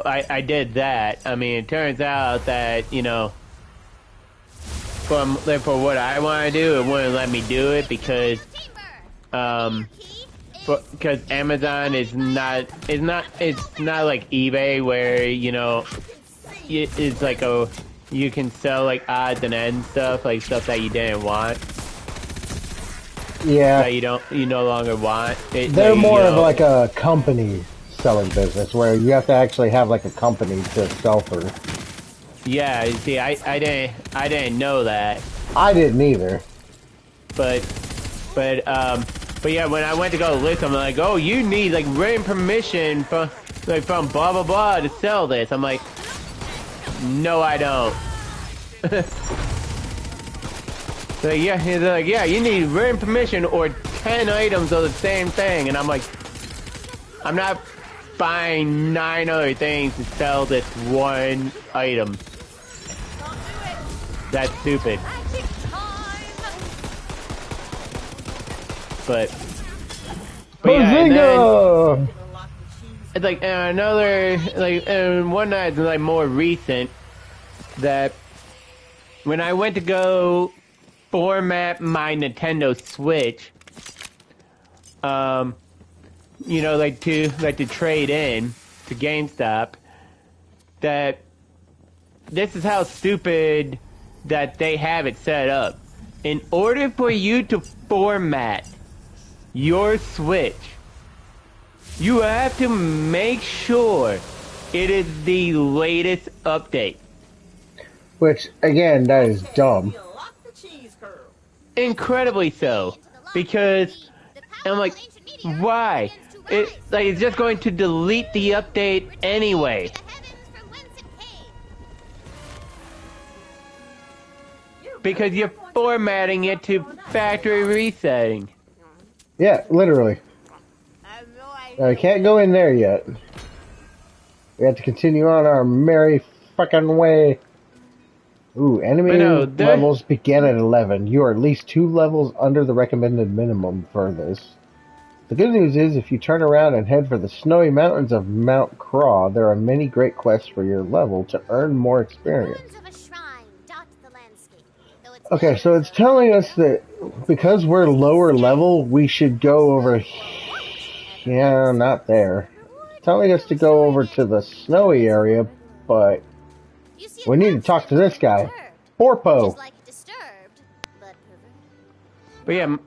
I did that. I mean, it turns out that, you know, for what I want to do, it wouldn't let me do it because Amazon it's not like eBay where, you know, it's like you can sell like odds and ends stuff, like stuff that you didn't want. Yeah. That you no longer want. They're more of like a company selling business where you have to actually have like a company to sell for. Yeah, you see, I didn't know that. I didn't either. But yeah, when I went to go list, I'm like, oh, you need like written permission from blah blah blah to sell this. I'm like, no, I don't. So yeah, they're like, yeah, you need written permission or 10 items of the same thing, and I'm like, I'm not buying 9 other things to sell this one item. That's stupid. But yeah, and then, it's like another, like, one night, like, more recent, that when I went to go format my Nintendo Switch, you know, like to trade in to GameStop, that this is how stupid that they have it set up. In order for you to format your Switch, you have to make sure it is the latest update. Which, again, that is dumb. Incredibly so. Because, I'm like, why? It's just going to delete the update anyway. Because you're formatting it to factory resetting. Yeah, literally. I can't go in there yet. We have to continue on our merry fucking way. Ooh, enemy levels begin at 11. You are at least 2 levels under the recommended minimum for this. The good news is, if you turn around and head for the snowy mountains of Mount Craw, there are many great quests for your level to earn more experience. Okay, so it's telling us that because we're lower level, we should go over... Yeah, not there. It's telling us to go over to the snowy area, but we need to talk to this guy. Porpo! But yeah,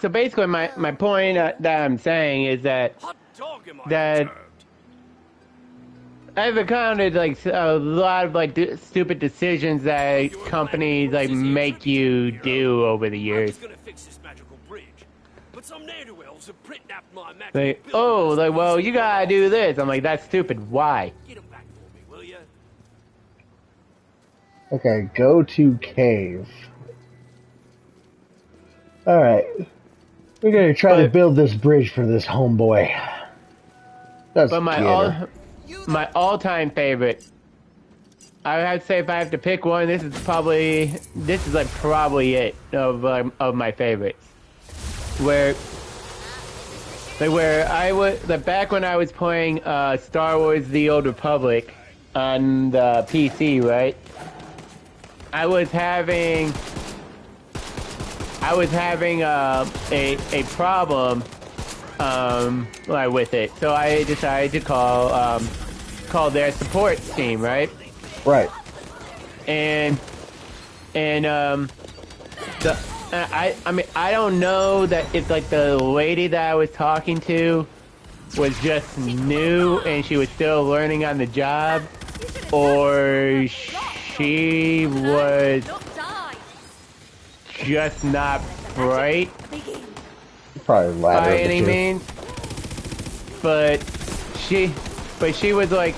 so basically my point that I'm saying is that I've encountered like a lot of like stupid decisions that companies like make you do over the years. Like, oh, like, well, you gotta do this. I'm like, that's stupid. Why? Okay, go to cave. Alright. We're gonna try to build this bridge for this homeboy. But my all-time favorite, I have to say, if I have to pick one, this is probably it of my favorites. Where I was back when I was playing Star Wars: The Old Republic on the PC, right? I was having a problem with it, so I decided to call their support team, right? Right. I mean, I don't know that it's like the lady that I was talking to was just new and she was still learning on the job, or she was just not bright Probably the latter by of the any two. means. But she was like,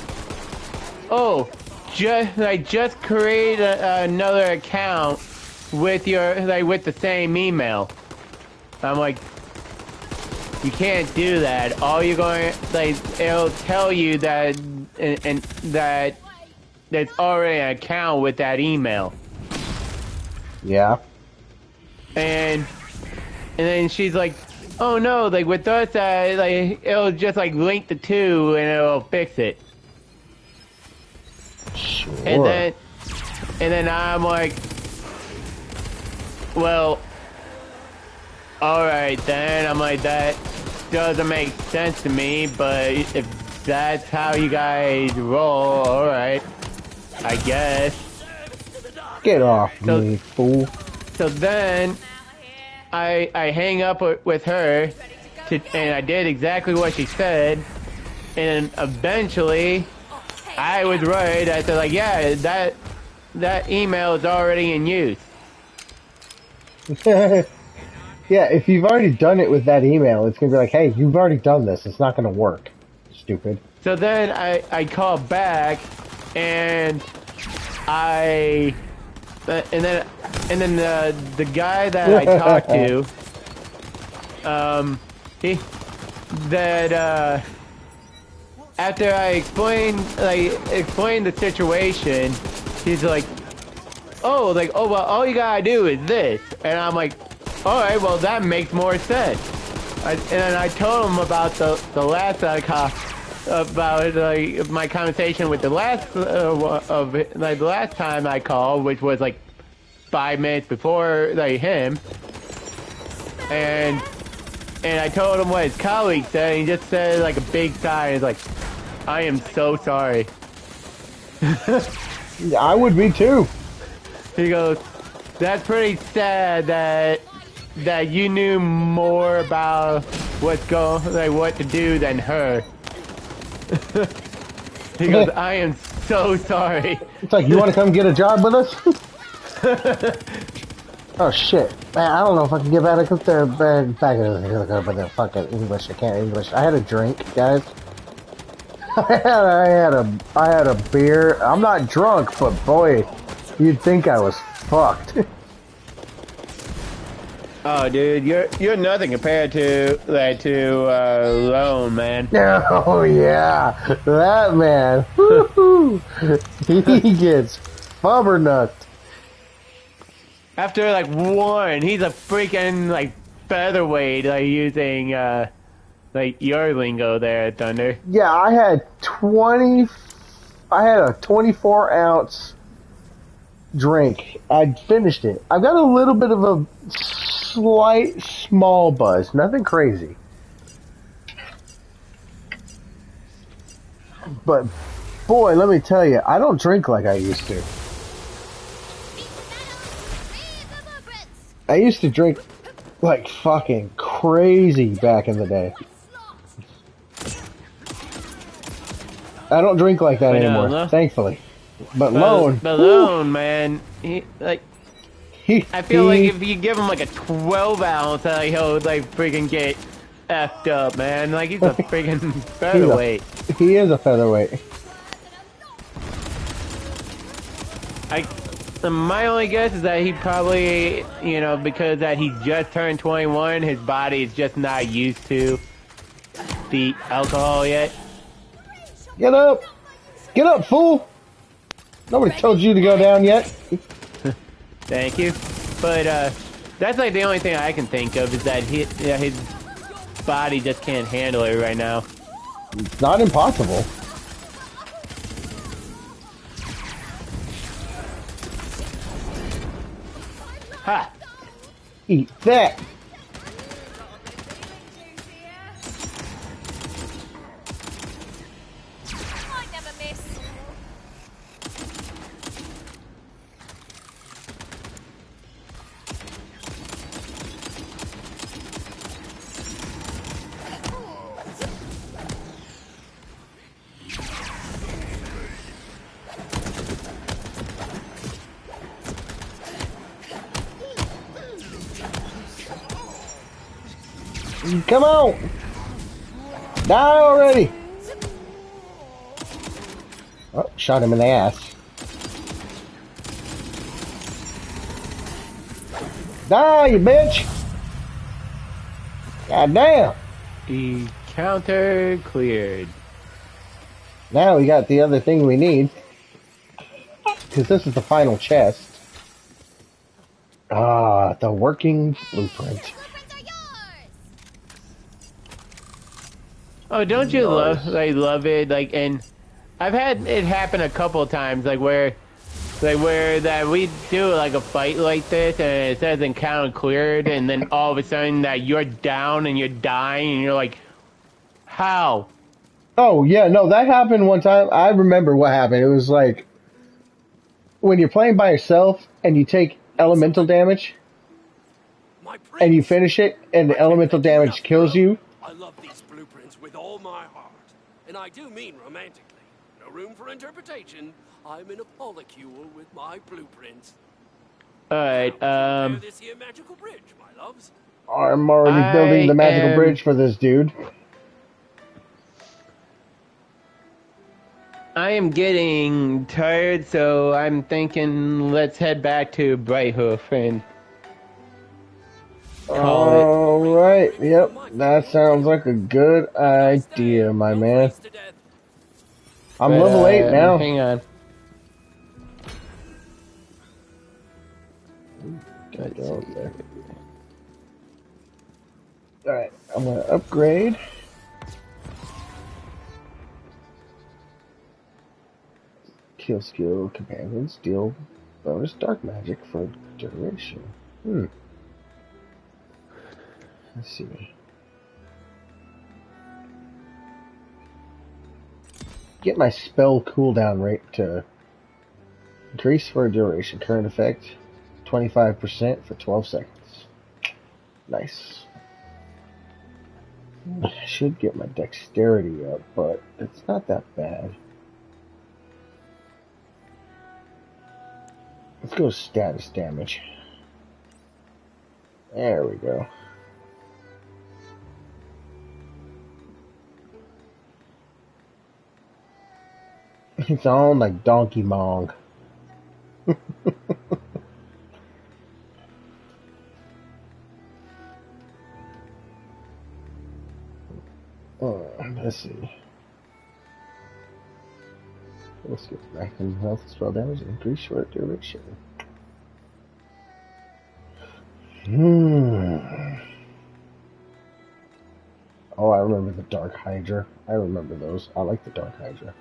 oh, just create another account with with the same email. I'm like, you can't do that. All you're going, it'll tell you that and that there's already an account with that email. Yeah. And then she's like, oh no, with us, it'll just link the two and it'll fix it. Sure. And then I'm like, well, alright then. I'm like, that doesn't make sense to me, but if that's how you guys roll, alright, I guess. Get off me, fool. So then I hang up with her, and I did exactly what she said, and eventually I was right. I said, like, yeah, that email is already in use. Yeah, if you've already done it with that email, it's gonna be like, hey, you've already done this. It's not gonna work. Stupid. So then I called back, and and then the guy that I talked to, after I explained the situation, he's like, oh, well, all you gotta do is this, and I'm like, all right, well, that makes more sense. And then I told him about the last about my conversation with the last the last time I called, which was 5 minutes before him, and I told him what his colleague said, and he just said a big sigh. He's like, I am so sorry. I would be too. He goes, that's pretty sad that you knew more about what to do than her. He goes, I am so sorry. It's like, you want to come get a job with us? Oh shit, man! I don't know if I can get back into the fucking English. I can't English. I had a drink, guys. I had a beer. I'm not drunk, but boy, you'd think I was fucked. Oh, dude, you're nothing compared to Lone, man. Oh yeah, that man. Woo-hoo. He gets fubbernucked. After one, he's a freaking featherweight, using your lingo there, Thunder. Yeah, I had a 24-ounce drink. I finished it. I've got a little bit of a slight small buzz, nothing crazy. But boy, let me tell you, I don't drink like I used to. I used to drink like fucking crazy back in the day. I don't drink like that anymore, thankfully. But Lone, man, I feel like if you give him a 12-ounce, he'll freaking get effed up, man. He's a freaking featherweight. He is a featherweight. My only guess is that he probably, because that he just turned 21, his body is just not used to the alcohol yet. Get up! Get up, fool! Nobody told you to go down yet. Thank you. But, that's the only thing I can think of is that his body just can't handle it right now. It's not impossible. Ha! Eat that! Come on! Die already! Oh, shot him in the ass. Die, you bitch! God damn! Encounter cleared. Now we got the other thing we need. Because this is the final chest. Ah, the working blueprint. Oh, don't you Nice. love it? Like, and I've had it happen a couple of times, like where that we do like a fight like this, and it says encounter cleared, and then all of a sudden that you're down and you're dying, and you're like, how? Oh, yeah, no, that happened one time. I remember what happened. It was like, when you're playing by yourself, and you take elemental damage, and you finish it, and the elemental damage kills you. I love these blueprints with all my heart. And I do mean romantically. No room for interpretation. I'm in a polycule with my blueprints. Alright, This here magical bridge, my loves. I'm already building the magical bridge for this dude. I am getting tired, so I'm thinking let's head back to Brighthoof and call it. Alright, yep, that sounds like a good idea, my man. I'm level 8 now. Hang on. Alright, I'm gonna upgrade. Kill skill, companions, deal bonus dark magic for duration. Let's see. Get my spell cooldown rate to increase for a duration. Current effect 25% for 12 seconds. Nice. I should get my dexterity up, but it's not that bad. Let's go status damage. There we go. It's on like Donkey Mong. Let's see. Let's get back in health, spell damage, and increase short duration. Oh, I remember the Dark Hydra. I remember those. I like the Dark Hydra.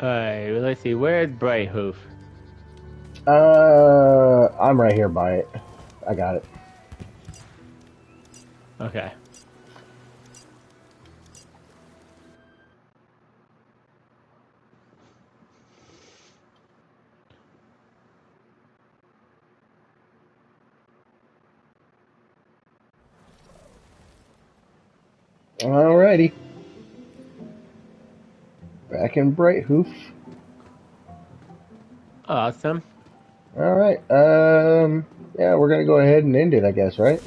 Alright, well, let's see. Where's Brighthoof? I'm right here by it. I got it. Okay. Alrighty. Back in Brighthoof. Awesome. Alright, yeah, we're gonna go ahead and end it, I guess, right?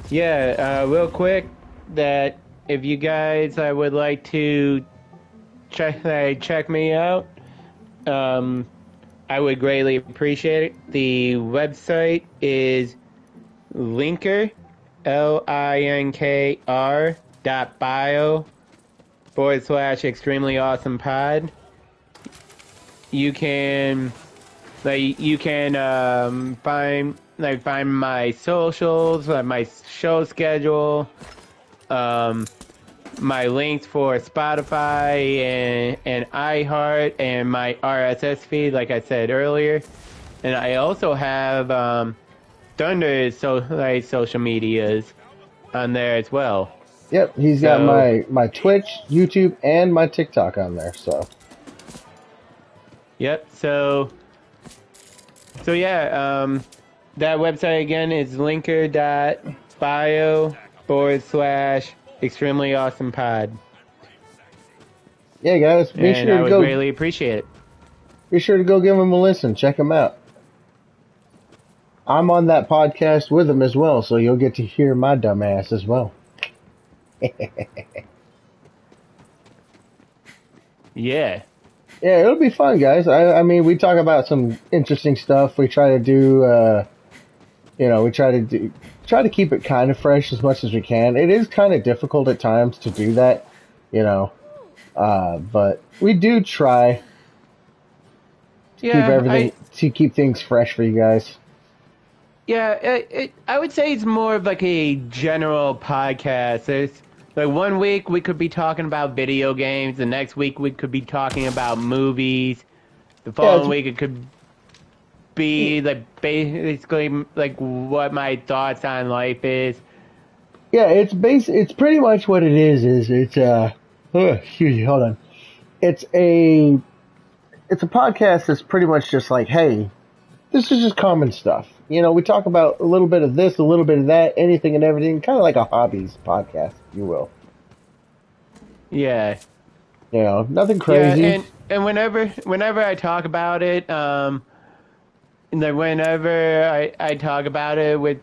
Yeah, real quick, that if you guys would like to check me out, I would greatly appreciate it. The website is linker, linkr.bio/extremely awesome pod. You can find my socials, my show schedule, my links for Spotify and iHeart, and my RSS feed, like I said earlier. And I also have Thunder's social medias on there as well. Yep, he's got my Twitch, YouTube, and my TikTok on there, so. Yep, so yeah, that website again is linker.bio/extremely awesome pod. Yeah, guys, be sure to go. Really appreciate it. Be sure to go give him a listen. Check him out. I'm on that podcast with him as well, so you'll get to hear my dumb ass as well. Yeah. Yeah, it'll be fun, guys. I mean, we talk about some interesting stuff. We try to do, we try to keep it kind of fresh as much as we can. It is kind of difficult at times to do that, but we do try to keep things fresh for you guys. Yeah, I would say it's more of like a general podcast. It's like one week we could be talking about video games, the next week we could be talking about movies, the following week it could be like basically like what my thoughts on life is. Yeah, it's pretty much what it is it's excuse me, hold on. It's a podcast that's pretty much just like, hey, this is just common stuff. We talk about a little bit of this, a little bit of that, anything and everything, kind of like a hobbies podcast, if you will. Yeah. Nothing crazy. Yeah, and whenever I talk about it, whenever I talk about it with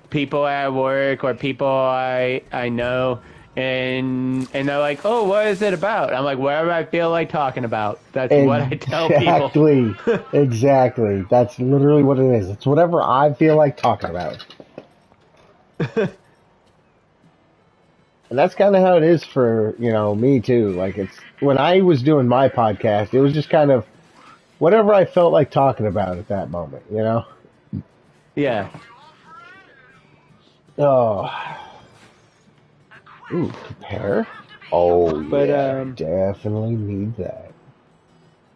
people at work or people I know, and they're like, oh, what is it about? I'm like, whatever I feel like talking about. That's what I tell people. Exactly. That's literally what it is. It's whatever I feel like talking about. And that's kind of how it is for, me too. Like, it's when I was doing my podcast, it was just kind of whatever I felt like talking about at that moment, Yeah. Oh. Ooh, compare? Oh, but, yeah, definitely need that.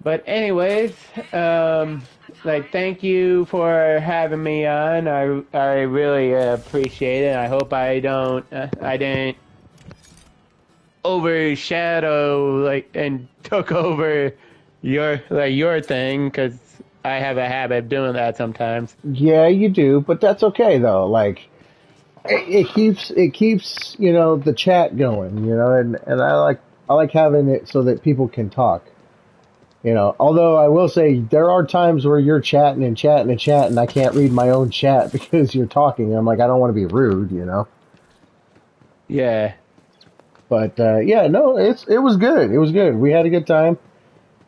But anyways, thank you for having me on. I really appreciate it. I hope I didn't overshadow and took over your thing, because I have a habit of doing that sometimes. Yeah, you do, but that's okay though. Like, it keeps the chat going, and I like having it so that people can talk. Although I will say there are times where you're chatting and chatting and chatting, and I can't read my own chat because you're talking. I'm like, I don't want to be rude, Yeah. But no, it was good. It was good. We had a good time.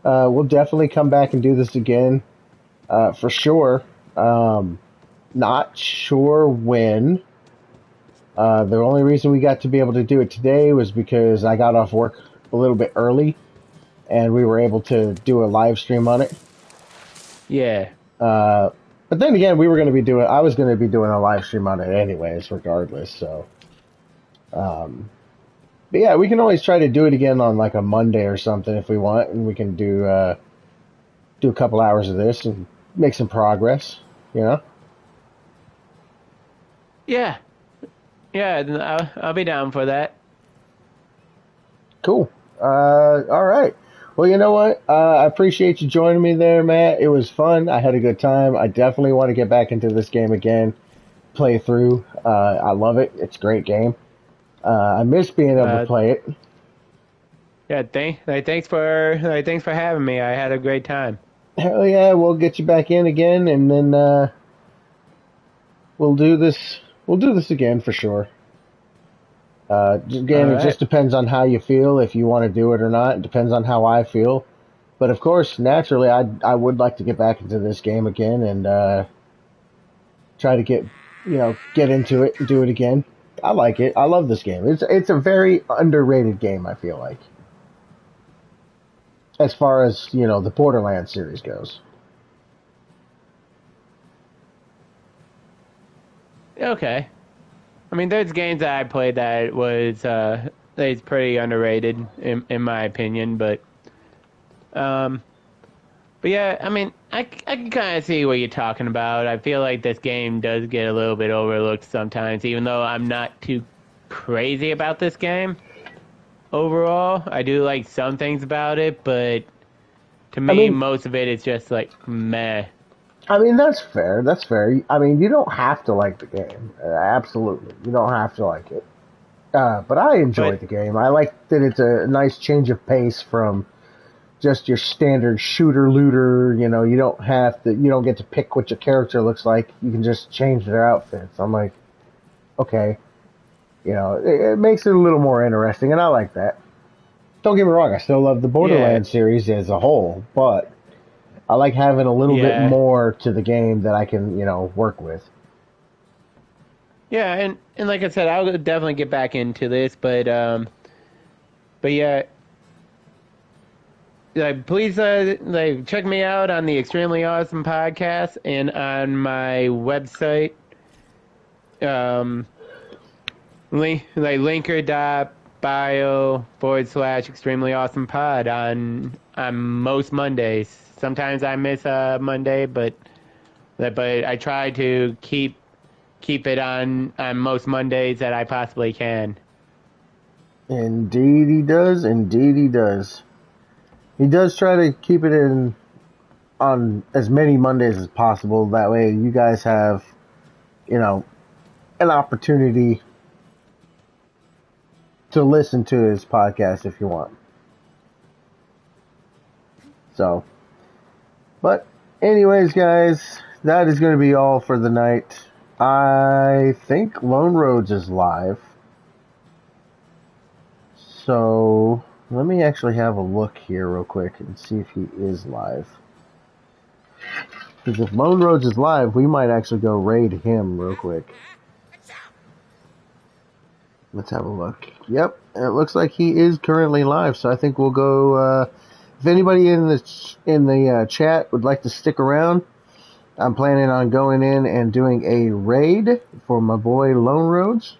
We'll definitely come back and do this again, for sure. Not sure when. The only reason we got to be able to do it today was because I got off work a little bit early, and we were able to do a live stream on it. Yeah. But then again, I was going to be doing a live stream on it anyways, regardless. So, but yeah, we can always try to do it again on like a Monday or something if we want, and we can do a couple hours of this and make some progress, Yeah. Yeah, I'll be down for that. Cool. All right. Well, you know what? I appreciate you joining me there, Matt. It was fun. I had a good time. I definitely want to get back into this game again, play through. I love it. It's a great game. I miss being able to play it. Yeah, thanks for having me. I had a great time. Hell yeah, we'll get you back in again, and then we'll do this. We'll do this again for sure. Again, It just depends on how you feel, if you want to do it or not. It depends on how I feel. But of course, naturally, I would like to get back into this game again and try to get into it and do it again. I like it. I love this game. It's a very underrated game, I feel like, as far as the Borderlands series goes. Okay. I mean, there's games that I played that was it's pretty underrated in my opinion, but yeah, I mean, I can kind of see what you're talking about. I feel like this game does get a little bit overlooked sometimes, even though I'm not too crazy about this game overall. I do like some things about it, but to me, most of it is just like meh. I mean, that's fair. That's fair. I mean, you don't have to like the game. Absolutely. You don't have to like it. But I enjoyed the game. I like that it's a nice change of pace from, just your standard shooter looter. You know, you don't get to pick what your character looks like. You can just change their outfits. I'm like, okay, you know, it makes it a little more interesting, and I like that. Don't get me wrong, I still love the Borderlands series as a whole, but I like having a little bit more to the game that I can, you know, work with. Yeah, and like I said, I'll definitely get back into this, but yeah, please check me out on the Extremely Awesome Podcast and on my website, linker.bio/Extremely Awesome Pod on most Mondays. Sometimes I miss a Monday, but I try to keep it on most Mondays that I possibly can. Indeed he does. Indeed he does. He does try to keep it on as many Mondays as possible. That way you guys have, you know, an opportunity to listen to his podcast if you want. So, but anyways, guys, that is going to be all for the night. I think Lone Roads is live. So, let me actually have a look here real quick and see if he is live. Because if Lone Roads is live, we might actually go raid him real quick. Let's have a look. Yep, it looks like he is currently live, so I think we'll go, if anybody in the chat would like to stick around, I'm planning on going in and doing a raid for my boy Lone Roads.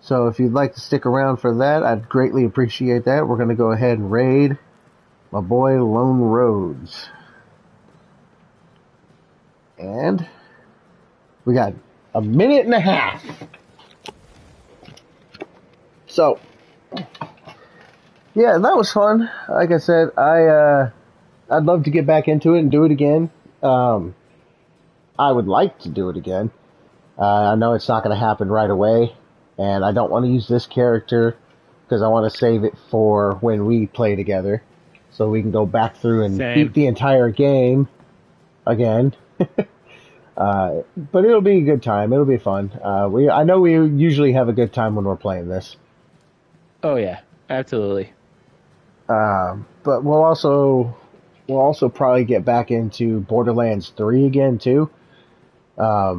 So if you'd like to stick around for that, I'd greatly appreciate that. We're going to go ahead and raid my boy Lone Roads. And we got a minute and a half. So, yeah, that was fun. Like I said, I'd love to get back into it and do it again. I would like to do it again. I know it's not going to happen right away, and I don't want to use this character because I want to save it for when we play together, so we can go back through and beat the entire game again. But it'll be a good time. It'll be fun. I know we usually have a good time when we're playing this. Oh yeah, absolutely. But we'll also probably get back into Borderlands 3 again too. I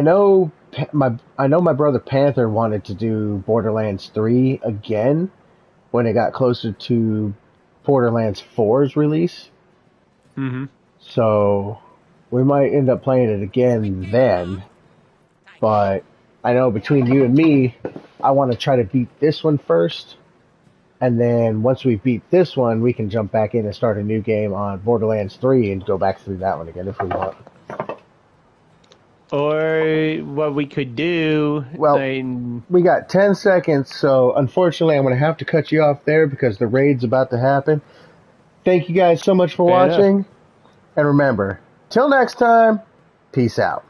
know my brother Panther wanted to do Borderlands 3 again when it got closer to Borderlands 4's release. Mm-hmm. So we might end up playing it again then. But I know between you and me, I want to try to beat this one first. And then once we beat this one, we can jump back in and start a new game on Borderlands 3 and go back through that one again if we want. Or what we could do... Well, we got 10 seconds, so unfortunately I'm going to have to cut you off there because the raid's about to happen. Thank you guys so much for watching. And remember, till next time, peace out.